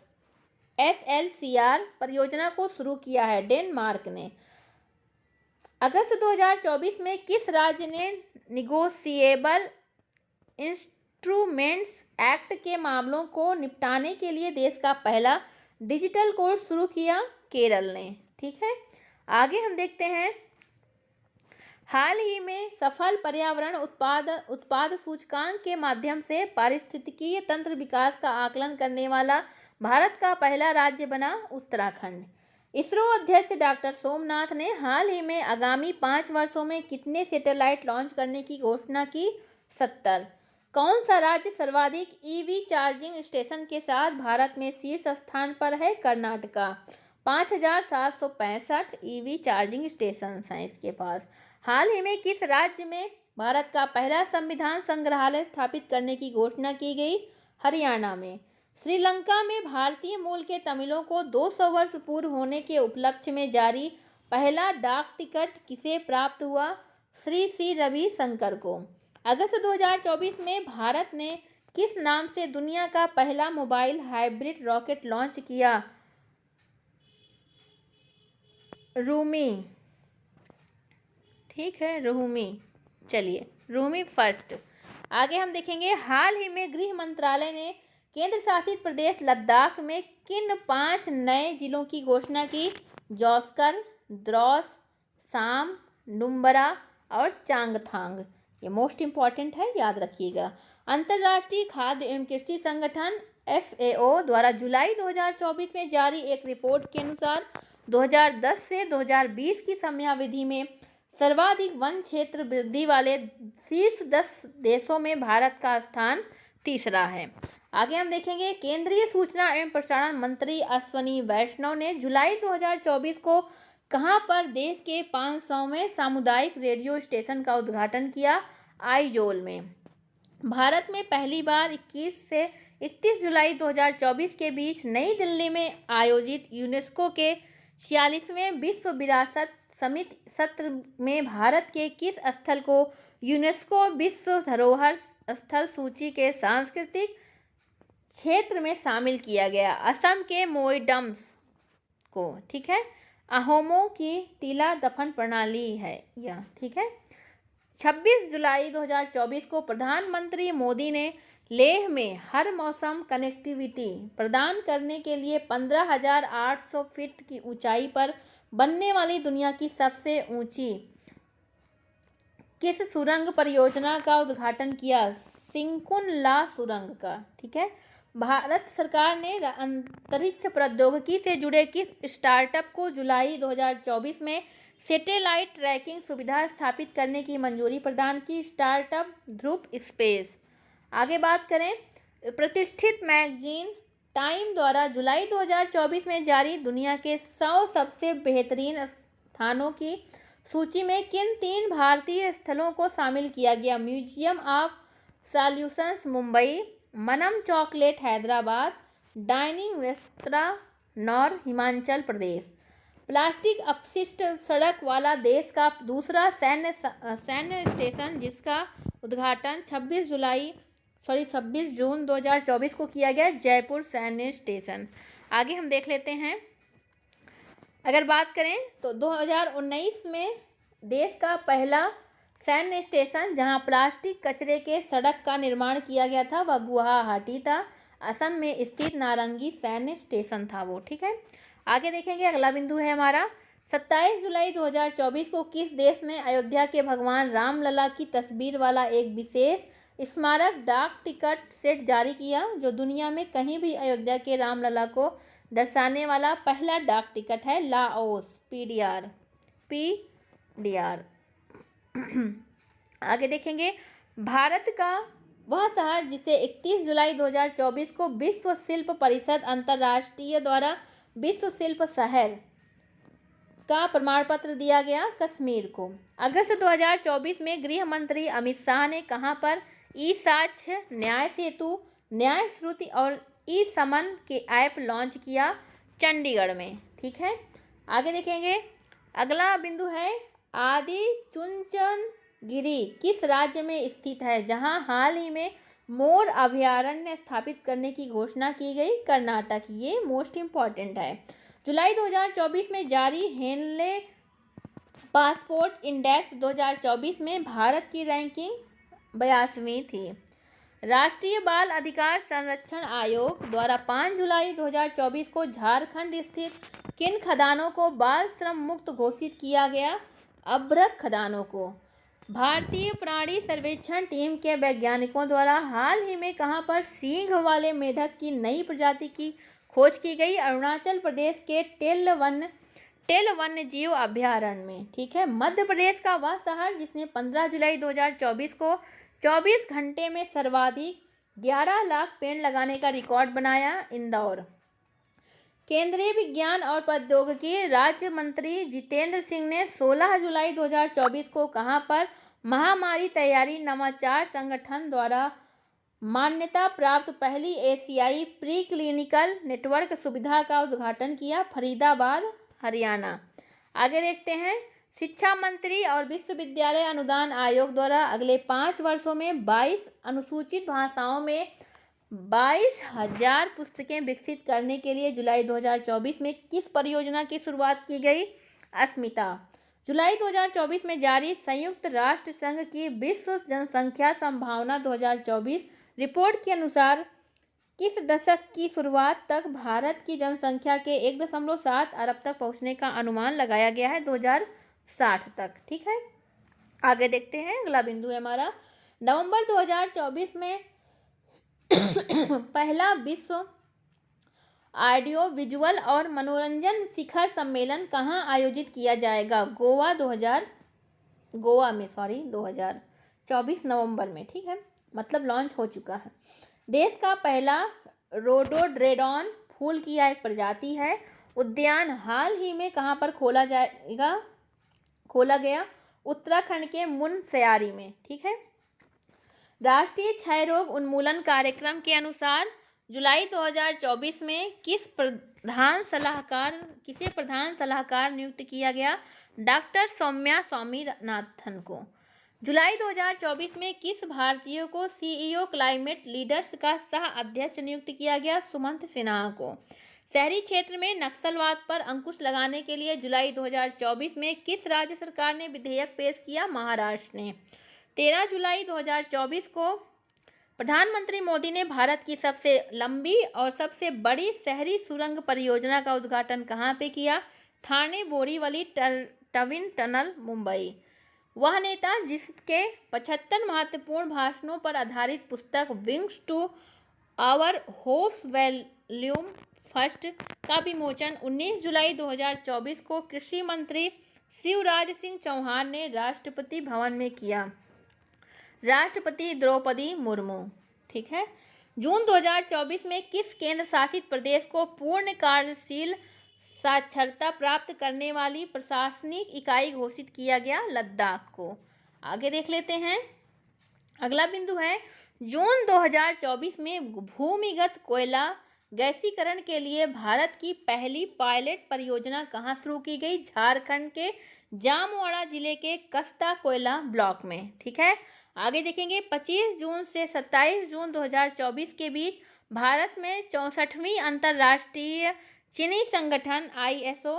SLCR परियोजना को शुरू किया है? डेनमार्क ने। अगस्त 2024 में किस राज्य ने निगोशिएबल इंस्ट्रूमेंट्स एक्ट के मामलों को निपटाने के लिए देश का पहला डिजिटल कोर्ट शुरू किया? केरल ने। ठीक है, आगे हम देखते हैं, हाल ही में सफल पर्यावरण उत्पाद सूचकांक के माध्यम से पारिस्थितिकीय तंत्र विकास का आकलन करने वाला भारत का पहला राज्य बना उत्तराखंड। इसरो अध्यक्ष डॉक्टर सोमनाथ ने हाल ही में आगामी 5 वर्षों में कितने सैटेलाइट लॉन्च करने की घोषणा की? 70। कौन सा राज्य सर्वाधिक EV चार्जिंग स्टेशन के साथ भारत में शीर्ष स्थान पर है? कर्नाटका। 5765 EV चार्जिंग स्टेशन हैं इसके पास। हाल ही में किस राज्य में भारत का पहला संविधान संग्रहालय स्थापित करने की घोषणा की गई? हरियाणा में। श्रीलंका में भारतीय मूल के तमिलों को 200 वर्ष पूर्व होने के उपलक्ष्य में जारी पहला डाक टिकट किसे प्राप्त हुआ? श्री सी रविशंकर को। अगस्त 2024 में भारत ने किस नाम से दुनिया का पहला मोबाइल हाइब्रिड रॉकेट लॉन्च किया? रूमी। ठीक है, रूमी। चलिए, रूमी फर्स्ट। आगे हम देखेंगे, हाल ही में गृह मंत्रालय ने केंद्र शासित प्रदेश लद्दाख में किन 5 नए जिलों की घोषणा की? जौस्कर, द्रौस, साम, नुम्बरा और चांगथांग। ये मोस्ट इम्पॉर्टेंट है, याद रखिएगा। अंतर्राष्ट्रीय खाद्य एवं कृषि संगठन FAO द्वारा जुलाई 2024 में जारी एक रिपोर्ट के अनुसार 2010 से 2020 की समयावधि में सर्वाधिक वन क्षेत्र वृद्धि वाले शीर्ष 10 देशों में भारत का स्थान तीसरा है। आगे हम देखेंगे, केंद्रीय सूचना एवं प्रसारण मंत्री अश्विनी वैष्णव ने जुलाई 2024 को कहां पर देश के 500वें सामुदायिक रेडियो स्टेशन का उद्घाटन किया? आइजोल में। भारत में पहली बार 21 से 31 जुलाई 2024 के बीच नई दिल्ली में आयोजित यूनेस्को के 46वें विश्व विरासत समिति सत्र में भारत के किस स्थल को यूनेस्को विश्व धरोहर स्थल सूची के सांस्कृतिक क्षेत्र में शामिल किया गया? असम के मोइडम्स को। ठीक है, अहोमों की टीला दफन प्रणाली है यह। ठीक है, 26 जुलाई 2024 को प्रधानमंत्री मोदी ने लेह में हर मौसम कनेक्टिविटी प्रदान करने के लिए 15,800 फीट की ऊंचाई पर बनने वाली दुनिया की सबसे ऊंची किस सुरंग परियोजना का उद्घाटन किया? सिंकुन ला सुरंग का। ठीक है, भारत सरकार ने अंतरिक्ष प्रौद्योगिकी से जुड़े किस स्टार्टअप को जुलाई 2024 में सैटेलाइट ट्रैकिंग सुविधा स्थापित करने की मंजूरी प्रदान की? स्टार्टअप ध्रुव स्पेस। आगे बात करें, प्रतिष्ठित मैगजीन टाइम द्वारा जुलाई 2024 में जारी दुनिया के 100 सबसे बेहतरीन स्थानों की सूची में किन 3 भारतीय स्थलों को शामिल किया गया? Museum of solutions Mumbai, Manam chocolate Hyderabad, dining restaurant Naar Himachal Pradesh. Plastic अपशिष्ट सड़क वाला देश का दूसरा सैन्य स्टेशन जिसका उद्घाटन 26 जून 2024 को किया गया, जयपुर सैन्य स्टेशन। आगे हम देख लेते हैं, अगर बात करें तो 2019 में देश का पहला सैन्य स्टेशन जहां प्लास्टिक कचरे के सड़क का निर्माण किया गया था वह गुवाहाटी था। असम में स्थित नारंगी सैन्य स्टेशन था वो। ठीक है, आगे देखेंगे। अगला बिंदु है हमारा 27 जुलाई 2024 को किस देश ने अयोध्या के भगवान रामलला की तस्वीर वाला एक विशेष स्मारक डाक टिकट सेट जारी किया, जो दुनिया में कहीं भी अयोध्या के रामलला को दर्शाने वाला पहला डाक टिकट है? लाओस। पीडीआर। आगे देखेंगे। भारत का वह शहर जिसे 31 जुलाई 2024 को विश्व शिल्प परिषद अंतर्राष्ट्रीय द्वारा विश्व शिल्प शहर का प्रमाण पत्र दिया गया? कश्मीर को। अगस्त 2024 में गृह मंत्री अमित शाह ने कहां पर ई साक्ष्य, न्याय सेतु, न्याय श्रुति और ई समन के ऐप लॉन्च किया? चंडीगढ़ में। ठीक है, आगे देखेंगे। अगला बिंदु है आदि चुंचनगिरी किस राज्य में स्थित है, जहां हाल ही में मोर अभयारण्य स्थापित करने की घोषणा की गई? कर्नाटक। ये मोस्ट इम्पॉर्टेंट है। जुलाई 2024 में जारी हेनले पासपोर्ट इंडेक्स 2024 में भारत की रैंकिंग 82वीं थी। राष्ट्रीय बाल अधिकार संरक्षण आयोग द्वारा 5 जुलाई 2024 को झारखंड स्थित किन खदानों को बाल श्रम मुक्त घोषित किया गया? अभ्रक खदानों को। भारतीय प्राणी सर्वेक्षण टीम के वैज्ञानिकों द्वारा हाल ही में कहां पर सींग वाले मेढक की नई प्रजाति की खोज की गई? अरुणाचल प्रदेश के टेल वन्य जीव अभयारण्य में। ठीक है, मध्य प्रदेश का वह शहर जिसने 15 जुलाई 2024 को 24 घंटे में सर्वाधिक 11 लाख पेड़ लगाने का रिकॉर्ड बनाया? इंदौर। केंद्रीय विज्ञान और प्रौद्योगिकी राज्य मंत्री जितेंद्र सिंह ने 16 जुलाई 2024 को कहां पर महामारी तैयारी नवाचार संगठन द्वारा मान्यता प्राप्त पहली एशियाई प्री क्लिनिकल नेटवर्क सुविधा का उद्घाटन किया? फरीदाबाद, हरियाणा। आगे देखते हैं। शिक्षा मंत्री और विश्वविद्यालय अनुदान आयोग द्वारा अगले 5 वर्षों में 22 अनुसूचित भाषाओं में 22,000 पुस्तकें विकसित करने के लिए जुलाई 2024 में किस परियोजना की शुरुआत की गई? अस्मिता। जुलाई 2024 में जारी संयुक्त राष्ट्र संघ की विश्व जनसंख्या संभावना 2024 रिपोर्ट के अनुसार किस दशक की शुरुआत तक भारत की जनसंख्या के 1.7 अरब तक पहुंचने का अनुमान लगाया गया है? 2060 तक। ठीक है, आगे देखते हैं। अगला बिंदु है हमारा नवंबर 2024 में पहला विश्व ऑडियो विजुअल और मनोरंजन शिखर सम्मेलन कहाँ आयोजित किया जाएगा? गोवा में 2024 नवंबर में। ठीक है, मतलब लॉन्च हो चुका है। देश का पहला रोडोड्रेडॉन फूल की यह एक प्रजाति है। उद्यान हाल ही में कहाँ पर खोला गया? उत्तराखंड के मुनस्यारी में। ठीक है, राष्ट्रीय क्षय रोग उन्मूलन कार्यक्रम के अनुसार जुलाई 2024 में किसे प्रधान सलाहकार नियुक्त किया गया? डॉक्टर सौम्या स्वामीनाथन को। जुलाई 2024 में किस भारतीय को सीईओ क्लाइमेट लीडर्स का सह अध्यक्ष नियुक्त किया गया? सुमंत सिन्हा को। शहरी क्षेत्र में नक्सलवाद पर अंकुश लगाने के लिए जुलाई 2024 में किस राज्य सरकार ने विधेयक पेश किया? महाराष्ट्र ने। 13 जुलाई 2024 को प्रधानमंत्री मोदी ने भारत की सबसे लंबी और सबसे बड़ी शहरी सुरंग परियोजना का उद्घाटन कहाँ पे किया? Thane Borivali twin tunnel, Mumbai. वह नेता जिसके 75 महत्वपूर्ण भाषणों पर आधारित पुस्तक Wings to Our Hopes volume first का विमोचन 19 जुलाई 2024 को कृषि मंत्री शिवराज सिंह चौहान ने राष्ट्रपति भवन में किया? राष्ट्रपति द्रौपदी मुर्मू। ठीक है, जून 2024 में किस केंद्र शासित प्रदेश को पूर्ण कार्यशील साक्षरता प्राप्त करने वाली प्रशासनिक इकाई घोषित किया गया? लद्दाख को। आगे देख लेते हैं। अगला बिंदु है जून 2024 में भूमिगत कोयला गैसीकरण के लिए भारत की पहली पायलट परियोजना कहाँ शुरू की गई? झारखंड के जामवाड़ा जिले के कस्ता कोयला ब्लॉक में। ठीक है, आगे देखेंगे। 25 जून से 27 जून 2024 के बीच भारत में 64वीं अंतर्राष्ट्रीय चीनी संगठन ISO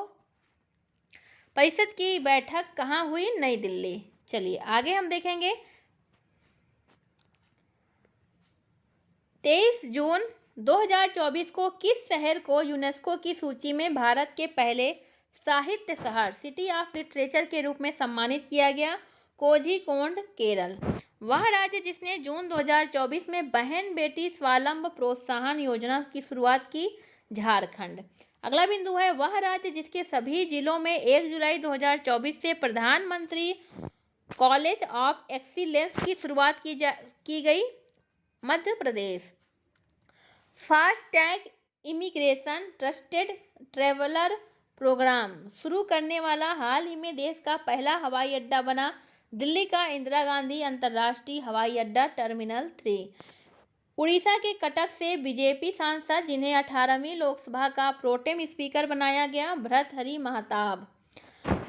परिषद की बैठक कहाँ हुई? नई दिल्ली। चलिए आगे हम देखेंगे। 23 जून 2024 को किस शहर को यूनेस्को की सूची में भारत के पहले साहित्य शहर सिटी ऑफ लिटरेचर के रूप में सम्मानित किया गया? कोझिकोड, केरल। वह राज्य जिसने जून 2024 में बहन बेटी स्वावलंबन प्रोत्साहन योजना की शुरुआत की? झारखंड। अगला बिंदु है, वह राज्य जिसके सभी जिलों में 1 जुलाई 2024 से प्रधानमंत्री कॉलेज ऑफ एक्सीलेंस की शुरुआत की गई? Madhya Pradesh. FASTag immigration trusted traveller programme शुरू करने वाला हाल ही में देश का पहला हवाई अड्डा बना? दिल्ली का इंदिरा गांधी अंतर्राष्ट्रीय हवाई अड्डा टर्मिनल 3। उड़ीसा के कटक से बीजेपी सांसद जिन्हें 18वीं लोकसभा का प्रोटेम स्पीकर बनाया गया? Bhartruhari Mahtab.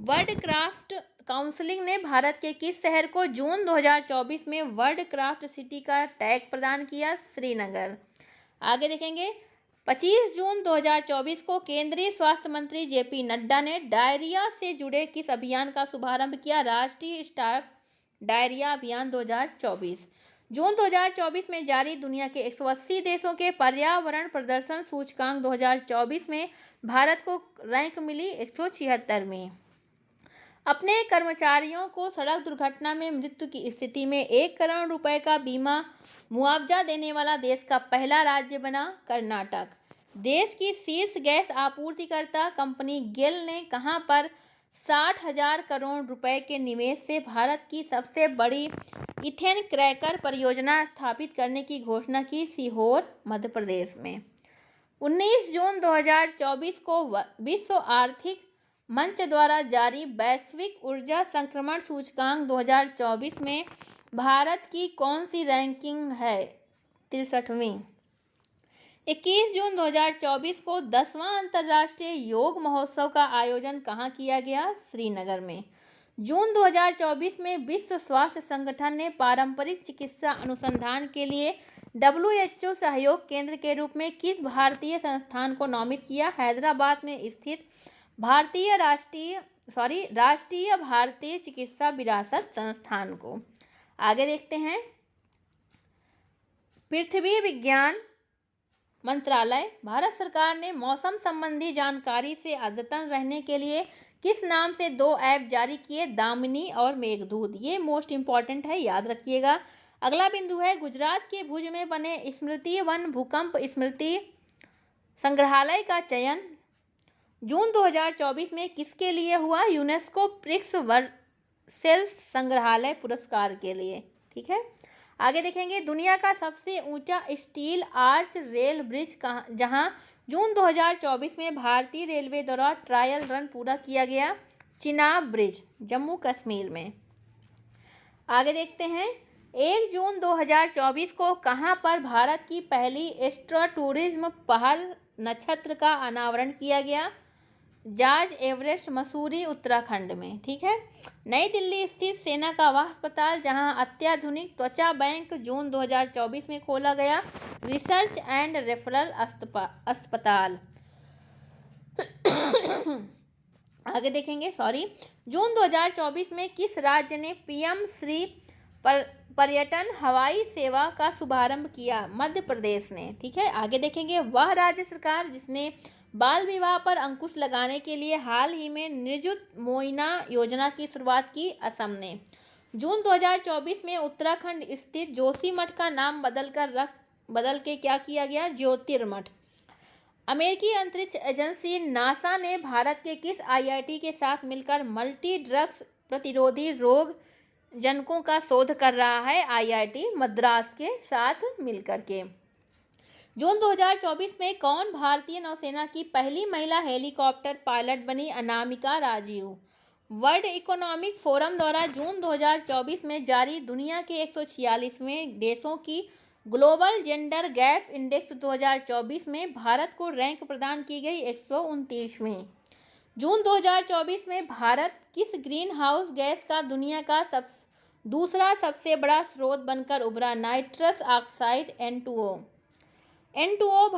World Craft Council ने भारत के किस शहर को जून 2024 में वर्ल्ड क्राफ्ट सिटी का टैग प्रदान किया? श्रीनगर। आगे देखेंगे। 25 जून 2024 को केंद्रीय स्वास्थ्य मंत्री जेपी नड्डा ने डायरिया से जुड़े किस अभियान का शुभारंभ किया? राष्ट्रीय स्टॉप डायरिया अभियान 2024। जून 2024 में जारी दुनिया के 180 देशों के पर्यावरण प्रदर्शन सूचकांक 2024 में भारत को रैंक मिली 176 में। अपने कर्मचारियों को सड़क दुर्घटना में मृत्यु की स्थिति में 1 करोड़ रुपए का बीमा मुआवजा देने वाला देश का पहला राज्य बना? कर्नाटक। देश की शीर्ष गैस आपूर्तिकर्ता कंपनी गेल ने कहां पर 60,000 करोड़ रुपए के निवेश से भारत की सबसे बड़ी इथेन क्रैकर परियोजना स्थापित करने की घोषणा की? सीहोर, मध्य प्रदेश में। 19 जून 2024 को विश्व आर्थिक मंच द्वारा जारी वैश्विक ऊर्जा संक्रमण सूचकांक 2024 में भारत की कौन सी रैंकिंग है? 63वीं। 21 जून 2024 को 10वां अंतर्राष्ट्रीय योग महोत्सव का आयोजन कहाँ किया गया? श्रीनगर में। जून 2024 में विश्व स्वास्थ्य संगठन ने पारंपरिक चिकित्सा अनुसंधान के लिए WHO सहयोग केंद्र के रूप में किस भारतीय संस्थान को नामित किया? हैदराबाद में स्थित राष्ट्रीय भारतीय चिकित्सा विरासत संस्थान को। आगे देखते हैं। पृथ्वी विज्ञान मंत्रालय भारत सरकार ने मौसम संबंधी जानकारी से अद्यतन रहने के लिए किस नाम से 2 ऐप जारी किए? दामिनी और मेघदूत। ये मोस्ट इम्पॉर्टेंट है, याद रखिएगा। अगला बिंदु है, गुजरात के भुज में बने स्मृति वन भूकंप स्मृति संग्रहालय का चयन जून 2024 में किसके लिए हुआ? यूनेस्को प्रिक्स वर्सेल्स संग्रहालय पुरस्कार के लिए। ठीक है, आगे देखेंगे। दुनिया का सबसे ऊंचा स्टील आर्च रेल ब्रिज जहां जून 2024 में भारतीय रेलवे द्वारा ट्रायल रन पूरा किया गया? चिनाब ब्रिज, जम्मू कश्मीर में। आगे देखते हैं। 1 जून 2024 को कहां पर भारत की पहली एस्ट्रो टूरिज्म पहल नक्षत्र का अनावरण किया गया? जाज एवरेस्ट, मसूरी, उत्तराखंड में। ठीक है। नई दिल्ली स्थित सेना का वह अस्पताल जहां अत्याधुनिक त्वचा बैंक जून 2024 में खोला गया? रिसर्च एंड रेफरल अस्पताल। आगे देखेंगे। जून 2024 में किस राज्य ने PM श्री पर्यटन हवाई सेवा का शुभारंभ किया? मध्य प्रदेश ने। ठीक है, आगे देखेंगे। वह राज्य सरकार जिसने बाल विवाह पर अंकुश लगाने के लिए हाल ही में निजुत मोइना योजना की शुरुआत की? असम ने। जून 2024 में उत्तराखंड स्थित जोशीमठ का नाम बदल के क्या किया गया? ज्योतिर्मठ। अमेरिकी अंतरिक्ष एजेंसी नासा ने भारत के किस IIT के साथ मिलकर मल्टी ड्रग्स प्रतिरोधी रोग जनकों का शोध कर रहा है? IIT मद्रास के साथ मिलकर के। जून 2024 में कौन भारतीय नौसेना की पहली महिला हेलीकॉप्टर पायलट बनी? Anamika Rajeev. World Economic Forum द्वारा जून 2024 में जारी दुनिया के 146वें देशों की ग्लोबल जेंडर गैप इंडेक्स 2024 में भारत को रैंक प्रदान की गई 129वीं। जून 2024 में भारत किस ग्रीन हाउस गैस का दुनिया का दूसरा सबसे बड़ा स्रोत बनकर उभरा? नाइट्रस ऑक्साइड N2O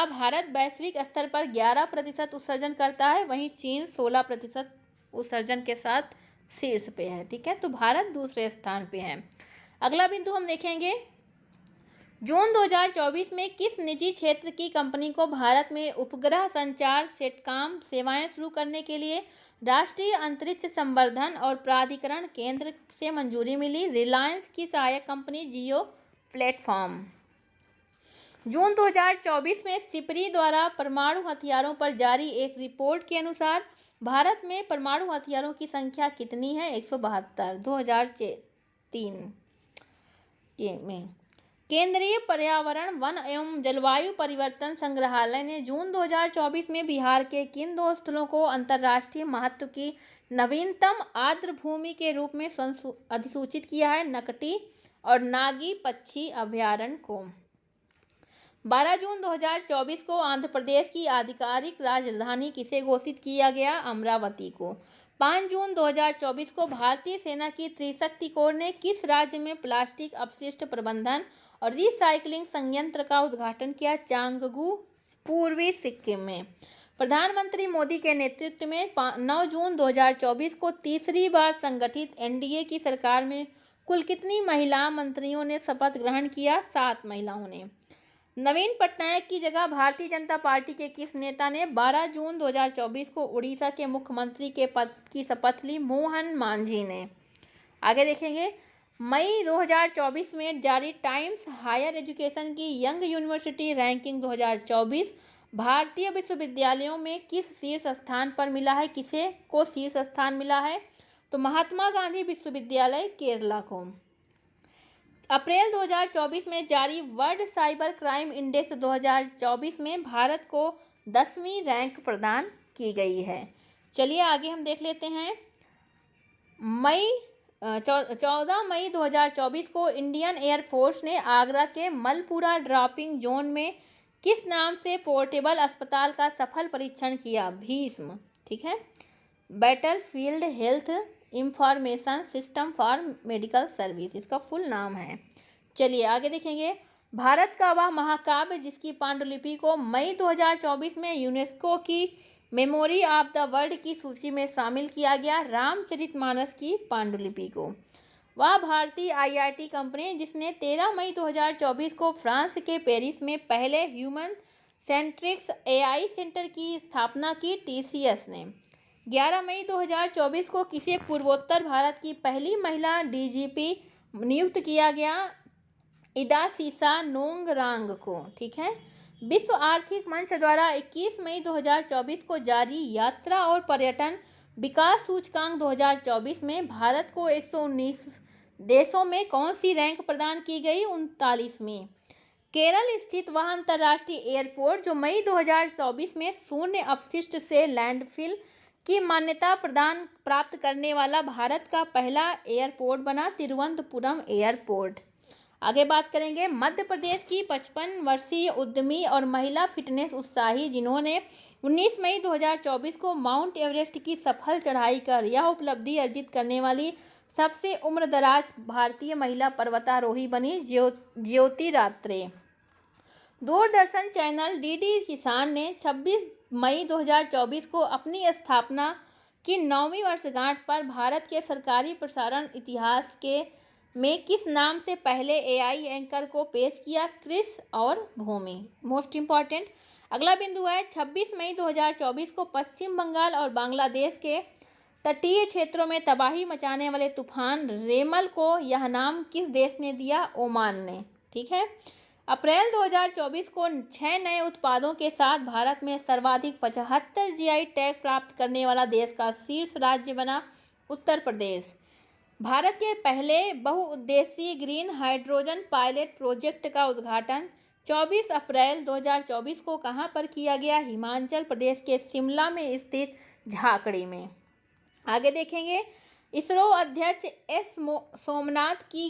भारत वैश्विक स्तर पर 11% उत्सर्जन करता है, वहीं चीन 16% उत्सर्जन के साथ शीर्ष पे है। ठीक है, तो भारत दूसरे स्थान पे है। अगला बिंदु हम देखेंगे, जून 2024 में किस निजी क्षेत्र की कंपनी को भारत में उपग्रह संचार सेटकॉम सेवाएं शुरू करने के लिए राष्ट्रीय अंतरिक्ष संवर्धन और प्राधिकरण केंद्र से मंजूरी मिली? रिलायंस की सहायक कंपनी जियो प्लेटफॉर्म। जून 2024 में सिपरी द्वारा परमाणु हथियारों पर जारी एक रिपोर्ट के अनुसार भारत में परमाणु हथियारों की संख्या कितनी है? 172 2003 में। केंद्रीय पर्यावरण, वन एवं जलवायु परिवर्तन संग्रहालय ने जून 2024 में बिहार के किन दो स्थलों को अंतर्राष्ट्रीय महत्व की नवीनतम आर्द्र भूमि के रूप में अधिसूचित किया है? नकटी और नागी पक्षी अभयारण्य को। 12 जून 2024 को आंध्र प्रदेश की आधिकारिक राजधानी किसे घोषित किया गया? अमरावती को। 5 जून 2024 को भारतीय सेना की त्रिशक्ति कोर ने किस राज्य में प्लास्टिक अपशिष्ट प्रबंधन और रिसाइकलिंग संयंत्र का उद्घाटन किया? चांगगू, पूर्वी सिक्किम में। प्रधानमंत्री मोदी के नेतृत्व में 9 जून 2024 को तीसरी बार संगठित एनडीए की सरकार में कुल कितनी महिला मंत्रियों ने शपथ ग्रहण किया? 7 महिलाओं ने। नवीन पटनायक की जगह भारतीय जनता पार्टी के किस नेता ने 12 जून 2024 को उड़ीसा के मुख्यमंत्री के पद की शपथ ली? मोहन मांझी ने। आगे देखेंगे, मई 2024 में जारी टाइम्स हायर एजुकेशन की यंग यूनिवर्सिटी रैंकिंग 2024 भारतीय विश्वविद्यालयों में किस शीर्ष स्थान पर मिला है? किसे को शीर्ष स्थान मिला है? तो महात्मा गांधी विश्वविद्यालय केरला को। अप्रैल 2024 में जारी वर्ल्ड साइबर क्राइम इंडेक्स 2024 में भारत को 10वीं रैंक प्रदान की गई है। चलिए आगे हम देख लेते हैं। 14 मई 2024 को इंडियन एयरफोर्स ने आगरा के मलपुरा ड्रॉपिंग जोन में किस नाम से पोर्टेबल अस्पताल का सफल परीक्षण किया? भीष्म। ठीक है, battlefield health information system for medical service इसका फुल नाम है। चलिए आगे देखेंगे, भारत का वह महाकाव्य जिसकी पांडुलिपि को मई 2024 में यूनेस्को की मेमोरी ऑफ द वर्ल्ड की सूची में शामिल किया गया? रामचरितमानस की पांडुलिपि को। वह भारतीय आईआईटी कंपनी जिसने 13 मई 2024 को फ्रांस के पेरिस में पहले ह्यूमन सेंट्रिक्स एआई सेंटर की स्थापना की? टीसीएस ने। 11 मई 2024 को किसे पूर्वोत्तर भारत की पहली महिला डीजीपी नियुक्त किया गया? इदासीसा नोंगरांग को। ठीक है, विश्व आर्थिक मंच द्वारा 21 मई 2024 को जारी यात्रा और पर्यटन विकास सूचकांक 2024 में भारत को 119 देशों में कौन सी रैंक प्रदान की गई? 39वीं। केरल स्थित वह अंतर्राष्ट्रीय एयरपोर्ट जो मई 2024 में शून्य अपशिष्ट से लैंडफिल की मान्यता प्रदान प्राप्त करने वाला भारत का पहला एयरपोर्ट बना? तिरुवनंतपुरम एयरपोर्ट। आगे बात करेंगे, मध्य प्रदेश की 55 वर्षीय उद्यमी और महिला फिटनेस उत्साही जिन्होंने 19 मई 2024 को माउंट एवरेस्ट की सफल चढ़ाई कर यह उपलब्धि अर्जित करने वाली सबसे उम्रदराज भारतीय महिला पर्वतारोही बनी? ज्योति रात्रे। दूरदर्शन चैनल डीडी किसान ने 26 मई 2024 को अपनी स्थापना की 9वीं वर्षगांठ पर भारत के सरकारी प्रसारण इतिहास में किस नाम से पहले एआई एंकर को पेश किया? क्रिस और भूमि। मोस्ट इम्पॉर्टेंट अगला बिंदु है, 26 मई 2024 को पश्चिम बंगाल और बांग्लादेश के तटीय क्षेत्रों में तबाही मचाने वाले तूफान रेमल को यह नाम किस देश ने दिया? ओमान ने। ठीक है, अप्रैल 2024 को 6 नए उत्पादों के साथ भारत में सर्वाधिक 75 जीआई टैग प्राप्त करने वाला देश का शीर्ष राज्य बना उत्तर प्रदेश। भारत के पहले बहुउद्देशीय ग्रीन हाइड्रोजन पायलट प्रोजेक्ट का उद्घाटन 24 अप्रैल 2024 को कहां पर किया गया? हिमाचल प्रदेश के शिमला में स्थित झाकड़ी में। आगे देखेंगे, इसरो अध्यक्ष एस सोमनाथ की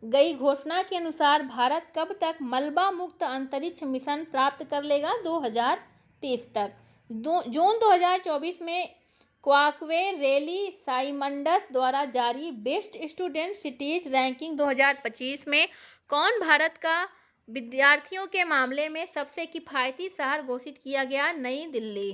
गई घोषणा के अनुसार भारत कब तक मलबा मुक्त अंतरिक्ष मिशन प्राप्त कर लेगा? 2030 तक। जून 2024 में क्वाकवे रैली साइमंडस द्वारा जारी बेस्ट स्टूडेंट सिटीज रैंकिंग 2025 में कौन भारत का विद्यार्थियों के मामले में सबसे किफ़ायती शहर घोषित किया गया? नई दिल्ली।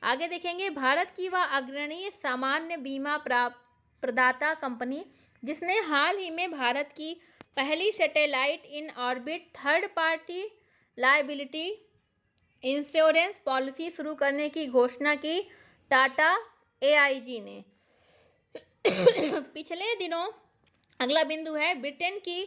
आगे देखेंगे भारत की वह अग्रणी सामान्य बीमा प्रदाता कंपनी जिसने हाल ही में भारत की पहली satellite in orbit third party liability insurance policy शुरू करने की घोषणा की, टाटा एआईजी ने। पिछले दिनों अगला बिंदु है ब्रिटेन की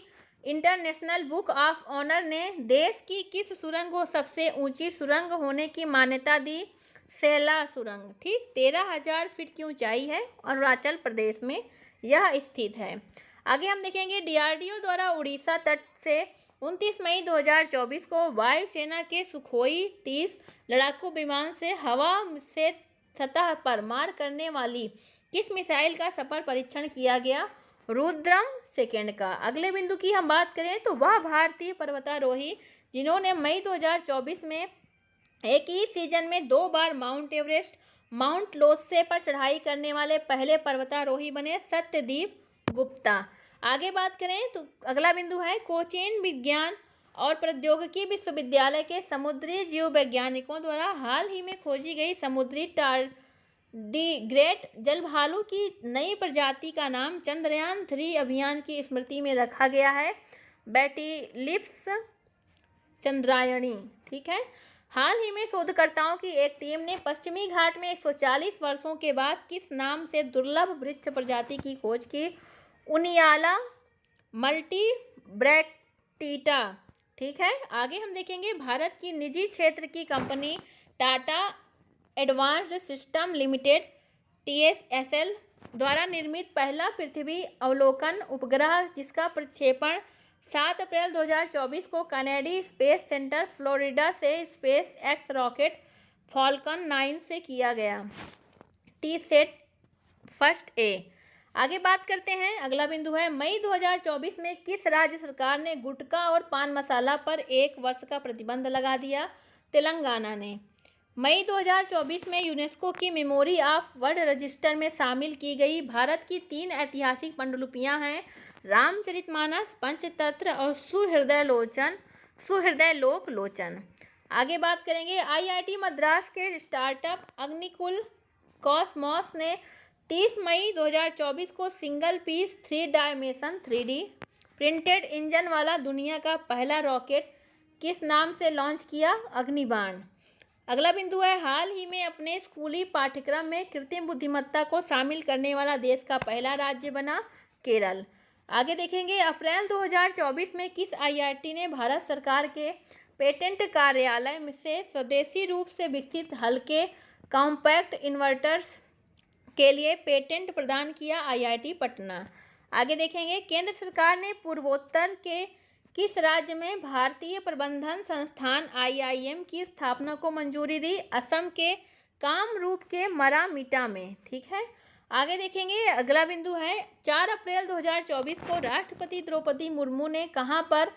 इंटरनेशनल बुक ऑफ ऑनर ने देश की किस सुरंग को सबसे ऊंची सुरंग होने की मान्यता दी? सेला सुरंग। ठीक, 13,000 फीट की ऊंचाई है, अरुणाचल प्रदेश में यह स्थित है। आगे हम देखेंगे डीआरडीओ द्वारा उड़ीसा तट से 29 मई 2024 को वायुसेना के सुखोई 30 लड़ाकू विमान से हवा से सतह पर मार करने वाली किस मिसाइल का सफल परीक्षण किया गया? रुद्रम सेकेंड का। अगले बिंदु की हम बात करें तो वह भारतीय पर्वतारोही जिन्होंने मई 2024 में एक ही सीजन में 2 बार माउंट एवरेस्ट, माउंट लोत्से पर चढ़ाई करने वाले पहले पर्वतारोही बने, सत्यदीप गुप्ता। आगे बात करें तो अगला बिंदु है कोचीन विज्ञान और प्रौद्योगिकी विश्वविद्यालय के समुद्री जीव वैज्ञानिकों द्वारा हाल ही में खोजी गई समुद्री टार्डिग्रेट जलभालू की नई प्रजाति का नाम चंद्रयान 3 अभियान की स्मृति में रखा गया है, बैटिलिप्स चंद्रायणी। ठीक है, हाल ही में शोधकर्ताओं की एक टीम ने पश्चिमी घाट में 140 वर्षों के बाद किस नाम से दुर्लभ वृक्ष प्रजाति की खोज की? उनियाला मल्टीब्रैक्टिटा। ठीक है, आगे हम देखेंगे भारत की निजी क्षेत्र की company Tata advanced system limited TSSL द्वारा निर्मित पहला पृथ्वी अवलोकन उपग्रह जिसका प्रक्षेपण 7 अप्रैल 2024 को कनेडी स्पेस सेंटर फ्लोरिडा से स्पेस एक्स रॉकेट फॉल्कन 9 से किया गया, टीसेट फर्स्ट ए। आगे बात करते हैं, अगला बिंदु है मई 2024 में किस राज्य सरकार ने गुटखा और पान मसाला पर 1 वर्ष का प्रतिबंध लगा दिया? तेलंगाना ने। मई 2024 में यूनेस्को की मेमोरी ऑफ वर्ल्ड रजिस्टर में शामिल की गई भारत की 3 ऐतिहासिक पांडुलिपियां हैं, रामचरितमानस, पंचतंत्र और सुहृदय लोक लोचन। आगे बात करेंगे IIT मद्रास के स्टार्टअप अग्निकुल कॉस्मॉस ने 30 मई 2024 को single piece 3 dimension 3D printed engine वाला दुनिया का पहला रॉकेट किस नाम से लॉन्च किया? अग्निबाण। अगला बिंदु है हाल ही में अपने स्कूली पाठ्यक्रम में कृत्रिम बुद्धिमत्ता को शामिल करने वाला देश का पहला राज्य बना केरल। आगे देखेंगे अप्रैल 2024 में किस IIT ने भारत सरकार के पेटेंट कार्यालय से स्वदेशी रूप से विकसित हल्के कॉम्पैक्ट इन्वर्टर्स के लिए पेटेंट प्रदान किया? IIT पटना। आगे देखेंगे केंद्र सरकार ने पूर्वोत्तर के किस राज्य में भारतीय प्रबंधन संस्थान IIM की स्थापना को मंजूरी दी? असम के कामरूप के मरामीटा में। ठीक है, आगे देखेंगे अगला बिंदु है 4 अप्रैल 2024 को राष्ट्रपति द्रौपदी मुर्मू ने कहां पर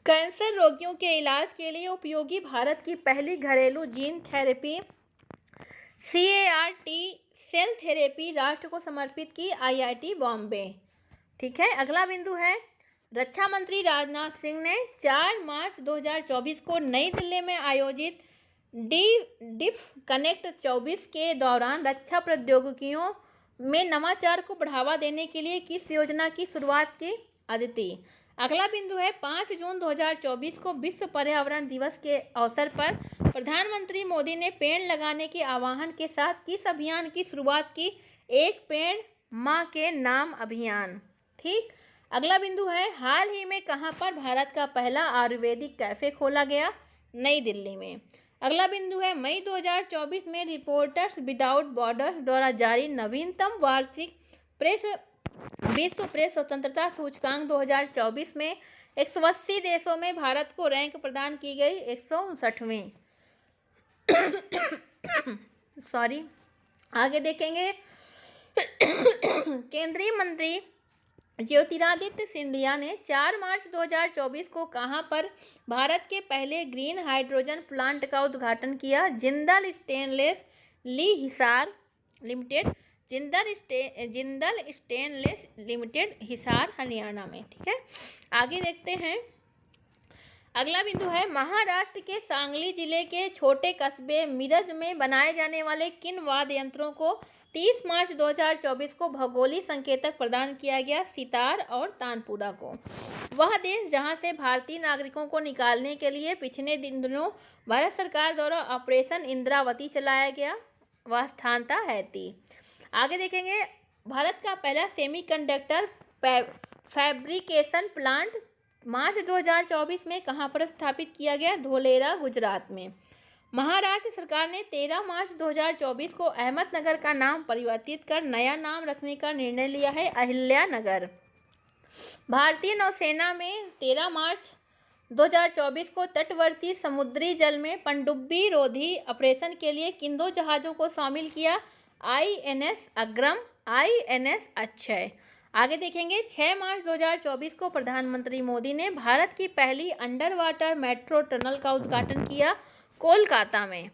कैंसर रोगियों के इलाज के लिए उपयोगी भारत की पहली घरेलू gene therapy CAR-T cell therapy राष्ट्र को समर्पित की? IIT बॉम्बे। ठीक है, अगला बिंदु है रक्षा मंत्री राजनाथ सिंह ने 4 मार्च 2024 को नई दिल्ली में आयोजित डिफ कनेक्ट 24 के दौरान रक्षा प्रौद्योगिकियों में नवाचार को बढ़ावा देने के लिए किस योजना की शुरुआत की? अदिति। अगला बिंदु है 5 जून 2024 को विश्व पर्यावरण दिवस के अवसर पर प्रधानमंत्री मोदी ने पेड़ लगाने के आह्वान के साथ किस अभियान की शुरुआत की? एक पेड़ मां के नाम अभियान। ठीक, अगला बिंदु है हाल ही में कहां पर भारत का पहला आयुर्वेदिक कैफे खोला गया? नई दिल्ली में। अगला बिंदु है मई 2024 में रिपोर्टर्स विदाउट बॉर्डर्स द्वारा जारी नवीनतम वार्षिक विश्व प्रेस स्वतंत्रता सूचकांक 2024 में 180 देशों में भारत को रैंक प्रदान की गई 159वें। सॉरी। आगे देखेंगे केंद्रीय मंत्री ज्योतिरादित्य सिंधिया ने 4 मार्च 2024 को कहां पर भारत के पहले ग्रीन हाइड्रोजन प्लांट का उद्घाटन किया? Jindal stainless Hisar limited, Jindal stainless limited Hisar Haryana में। ठीक है, आगे देखते हैं अगला बिंदु है महाराष्ट्र के सांगली जिले के छोटे कस्बे मिरज में बनाए जाने वाले किन वाद्य यंत्रों को 30 मार्च 2024 को भौगोलिक संकेतक प्रदान किया गया? सितार और तानपुरा को। वह देश जहां से भारतीय नागरिकों को निकालने के लिए पिछले दिनों भारत सरकार द्वारा ऑपरेशन इंद्रावती चलाया गया, वह स्थान था हैती। आगे देखेंगे, भारत का पहला सेमीकंडक्टर फैब्रिकेशन प्लांट मार्च 2024 में कहां पर स्थापित किया गया? धोलेरा, गुजरात में। महाराष्ट्र सरकार ने 13 मार्च 2024 को अहमदनगर का नाम परिवर्तित कर नया नाम रखने का निर्णय लिया है, अहिल्यानगर। भारतीय नौसेना में 13 मार्च 2024 को तटवर्ती समुद्री जल में पनडुब्बी रोधी ऑपरेशन के लिए किन दो जहाज़ों को शामिल किया? INS अग्रम, INS Akshay. आगे देखेंगे, 6 मार्च 2024 को प्रधानमंत्री मोदी ने भारत की पहली अंडर वाटर मेट्रो टनल का उद्घाटन किया, कोलकाता में।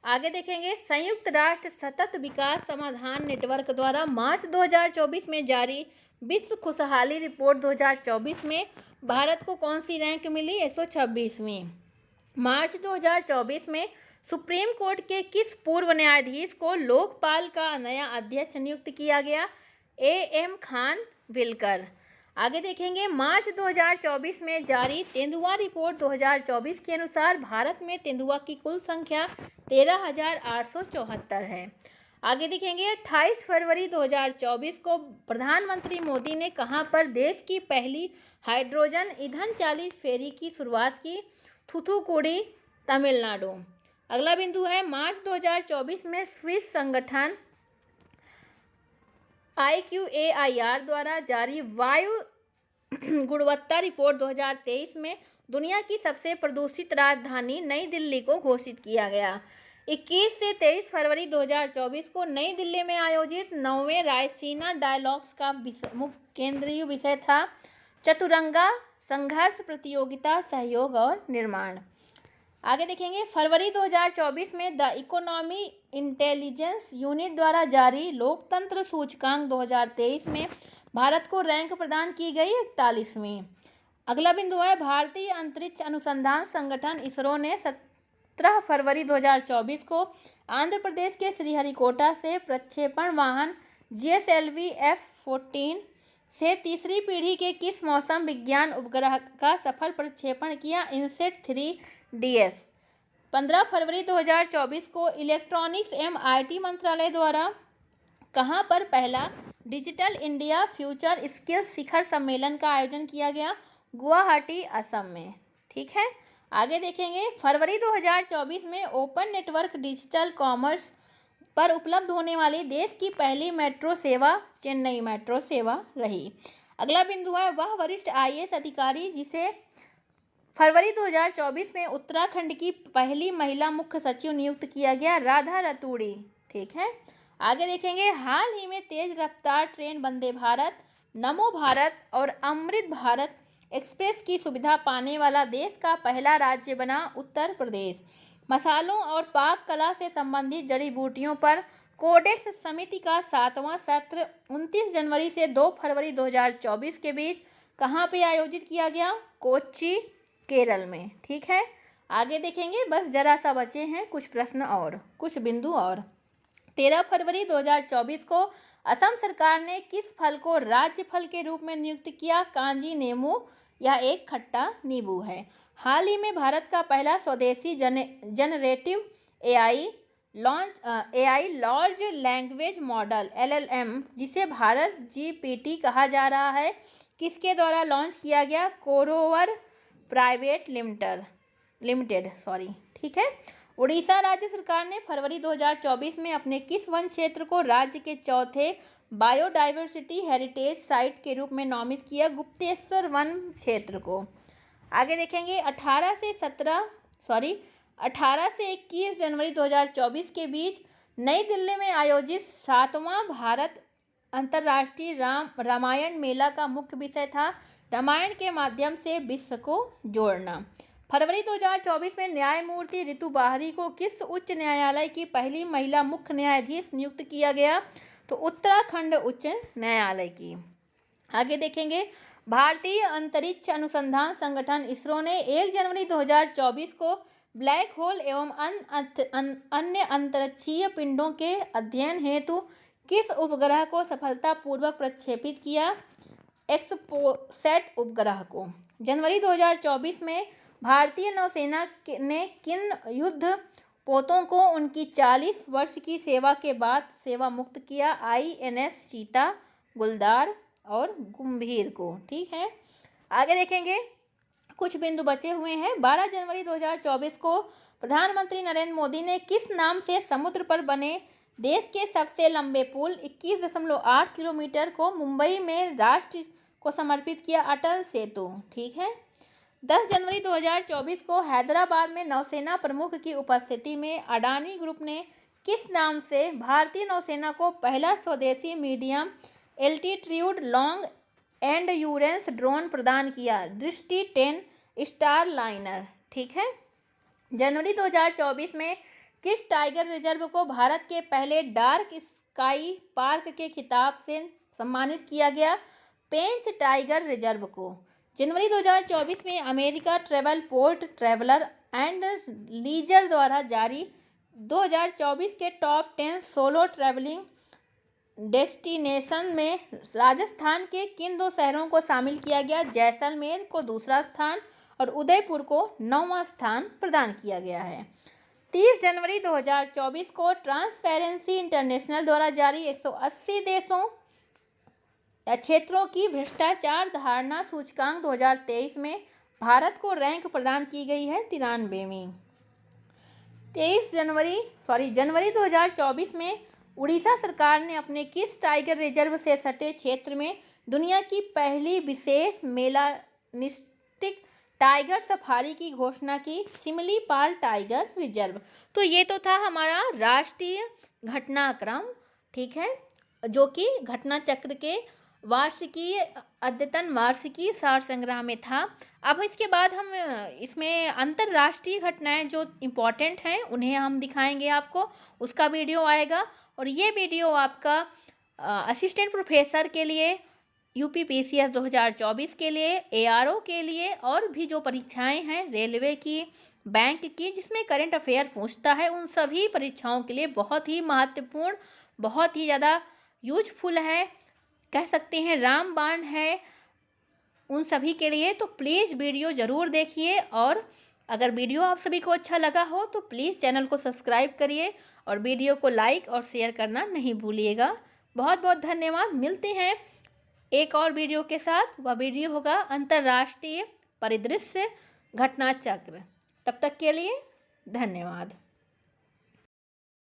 आगे देखेंगे, संयुक्त राष्ट्र सतत विकास समाधान नेटवर्क द्वारा मार्च 2024 में जारी विश्व खुशहाली रिपोर्ट 2024 में भारत को कौन सी रैंक मिली? 126वीं। मार्च 2024 में सुप्रीम कोर्ट के किस पूर्व न्यायाधीश को लोकपाल का नया अध्यक्ष नियुक्त किया गया? AM खान विलकर। आगे देखेंगे, मार्च 2024 में जारी तेंदुआ रिपोर्ट 2024 के अनुसार भारत में तेंदुआ की कुल संख्या 13,874 है। आगे देखेंगे, 28 फरवरी 2024 को प्रधानमंत्री मोदी ने कहां पर देश की पहली हाइड्रोजन ईंधन चालित फेरी की शुरुआत की? थूथुकुडी, तमिलनाडु। अगला बिंदु है, मार्च 2024 में स्विस संगठन IQAIR द्वारा जारी वायु गुणवत्ता रिपोर्ट 2023 में दुनिया की सबसे प्रदूषित राजधानी नई दिल्ली को घोषित किया गया। 21 से 23 फरवरी 2024 को नई दिल्ली में आयोजित 9वें रायसीना डायलॉग्स का मुख्य केंद्रीय विषय था चतुरंगा संघर्ष, प्रतियोगिता, सहयोग और निर्माण। आगे देखेंगे, फरवरी 2024 में द इकोनॉमी इंटेलिजेंस यूनिट द्वारा जारी लोकतंत्र सूचकांक 2023 में भारत को रैंक प्रदान की गई 41वीं। अगला बिंदु है, भारतीय अंतरिक्ष अनुसंधान संगठन इसरो ने 17 फरवरी 2024 को आंध्र प्रदेश के श्रीहरिकोटा से प्रक्षेपण वाहन GSLV F-14 से तीसरी पीढ़ी के किस मौसम विज्ञान उपग्रह का सफल प्रक्षेपण किया? INSET-3DS। 15 फरवरी 2024 को इलेक्ट्रॉनिक्स एवं IT मंत्रालय द्वारा कहां पर पहला डिजिटल इंडिया फ्यूचर स्किल्स शिखर सम्मेलन का आयोजन किया गया? गुवाहाटी, असम में। ठीक है, आगे देखेंगे, फरवरी 2024 में ओपन नेटवर्क डिजिटल कॉमर्स पर उपलब्ध होने वाली देश की पहली मेट्रो सेवा चेन्नई मेट्रो सेवा रही। अगला बिंदु है, वह वरिष्ठ IAS अधिकारी जिसे फरवरी 2024 में उत्तराखंड की पहली महिला मुख्य सचिव नियुक्त किया गया? राधा रतूड़ी। ठीक है, आगे देखेंगे, हाल ही में तेज रफ्तार ट्रेन वंदे भारत, नमो भारत और अमृत भारत एक्सप्रेस की सुविधा पाने वाला देश का पहला राज्य बना उत्तर प्रदेश। मसालों और पाक कला से संबंधित जड़ी बूटियों पर कोडेक्स समिति का 7वां सत्र 29 जनवरी से 2 फरवरी 2024 के बीच कहाँ पे आयोजित किया गया? कोच्चि, केरल में। ठीक है, आगे देखेंगे, बस जरा सा बचे हैं कुछ प्रश्न और कुछ बिंदु और। 13 फरवरी 2024 को असम सरकार ने किस फल को राज्य फल के रूप में नियुक्त किया? कांजी नींबू, यह एक खट्टा नींबू है। हाल ही में भारत का पहला स्वदेशी generative AI large language model LLM, जिसे भारत GPT कहा जा रहा है, किसके द्वारा लॉन्च किया गया? कोरोवर प्राइवेट लिमिटेड। ठीक है, उड़ीसा राज्य सरकार ने फरवरी 2024 में अपने किस वन क्षेत्र को राज्य के चौथे बायोडाइवर्सिटी हेरिटेज साइट के रूप में नामित किया? गुप्तेश्वर वन क्षेत्र को। आगे देखेंगे, 18 से 21 जनवरी 2024 के बीच नई दिल्ली में आयोजित 7वां भारत अंतर्राष्ट्रीय रामायण मेला का मुख्य विषय था रामायण के माध्यम से विश्व को जोड़ना। फरवरी 2024 में न्यायमूर्ति ऋतु बाहरी को किस उच्च न्यायालय की पहली महिला मुख्य न्यायाधीश नियुक्त किया गया? तो उत्तराखंड उच्च न्यायालय की। आगे देखेंगे, भारतीय अंतरिक्ष अनुसंधान संगठन इसरो ने 1 जनवरी 2024 को ब्लैक होल एवं अन्य अंतरिक्षीय पिंडों के अध्ययन हेतु किस उपग्रह को सफलतापूर्वक प्रक्षेपित किया? एक्सपोसैट उपग्रह को। जनवरी 2024 में भारतीय नौसेना ने किन युद्ध पोतों को उनकी 40 वर्ष की सेवा के बाद सेवा मुक्त किया? INS चीता, गुलदार और गंभीर को। ठीक है, आगे देखेंगे, कुछ बिंदु बचे हुए हैं। 12 जनवरी 2024 को प्रधानमंत्री नरेंद्र मोदी ने किस नाम से समुद्र पर बने देश के सबसे लंबे पुल 21.8 किलोमीटर को मुंबई में राष्ट्र को समर्पित किया? अटल सेतु। ठीक है। 10 जनवरी 2024 को हैदराबाद में नौसेना प्रमुख की उपस्थिति में अडानी ग्रुप ने किस नाम से भारतीय नौसेना को पहला स्वदेशी मीडियम एल्टीट्यूड लॉन्ग एंडयूरेंस ड्रोन प्रदान किया? दृष्टि 10 स्टार लाइनर। ठीक है। जनवरी 2024 में किस टाइगर रिजर्व को भारत के पहले डार्क स्काई पार्क के खिताब से सम्मानित किया गया? पेंच टाइगर रिजर्व को। जनवरी 2024 में America travel port traveller and leisure द्वारा जारी 2024 के टॉप 10 सोलो ट्रैवलिंग डेस्टिनेशन में राजस्थान के किन 2 शहरों को शामिल किया गया? जैसलमेर को दूसरा स्थान और उदयपुर को 9वां स्थान प्रदान किया गया है। 30 जनवरी 2024 को ट्रांसपेरेंसी इंटरनेशनल द्वारा जारी 180 देशों या क्षेत्रों की भ्रष्टाचार धारणा सूचकांक 2023 में भारत को रैंक प्रदान की गई है 93वीं। जनवरी 2024 में उड़ीसा सरकार ने अपने किस टाइगर रिजर्व से सटे क्षेत्र में दुनिया की पहली विशेष मेलानिस्टिक टाइगर सफारी की घोषणा की? Similipal tiger reserve. तो ये तो था हमारा राष्ट्रीय घटनाक्रम। ठीक है, जो कि घटना चक्र के वार्षिकी अद्यतन वार्षिकी सार संग्रह में था। अब इसके बाद हम इसमें अंतर्राष्ट्रीय घटनाएं जो इम्पोर्टेंट हैं उन्हें हम दिखाएंगे आपको, उसका वीडियो आएगा। और ये वीडियो आपका असिस्टेंट प्रोफेसर के लिए, UPPCS 2024 के लिए, ARO के लिए और भी जो परीक्षाएं हैं रेलवे की, बैंक की, जिसमें करंट अफेयर पूछता है, उन सभी परीक्षाओं के लिए बहुत ही महत्वपूर्ण, बहुत ही ज़्यादा यूजफुल है, कह सकते हैं रामबाण है उन सभी के लिए। तो प्लीज़ वीडियो ज़रूर देखिए और अगर वीडियो आप सभी को अच्छा लगा हो तो प्लीज़ चैनल को सब्सक्राइब करिए और वीडियो को लाइक और शेयर करना नहीं भूलिएगा। बहुत बहुत धन्यवाद। मिलते हैं एक और वीडियो के साथ। वह वीडियो होगा अंतर्राष्ट्रीय परिदृश्य घटना चक्र। तब तक के लिए धन्यवाद।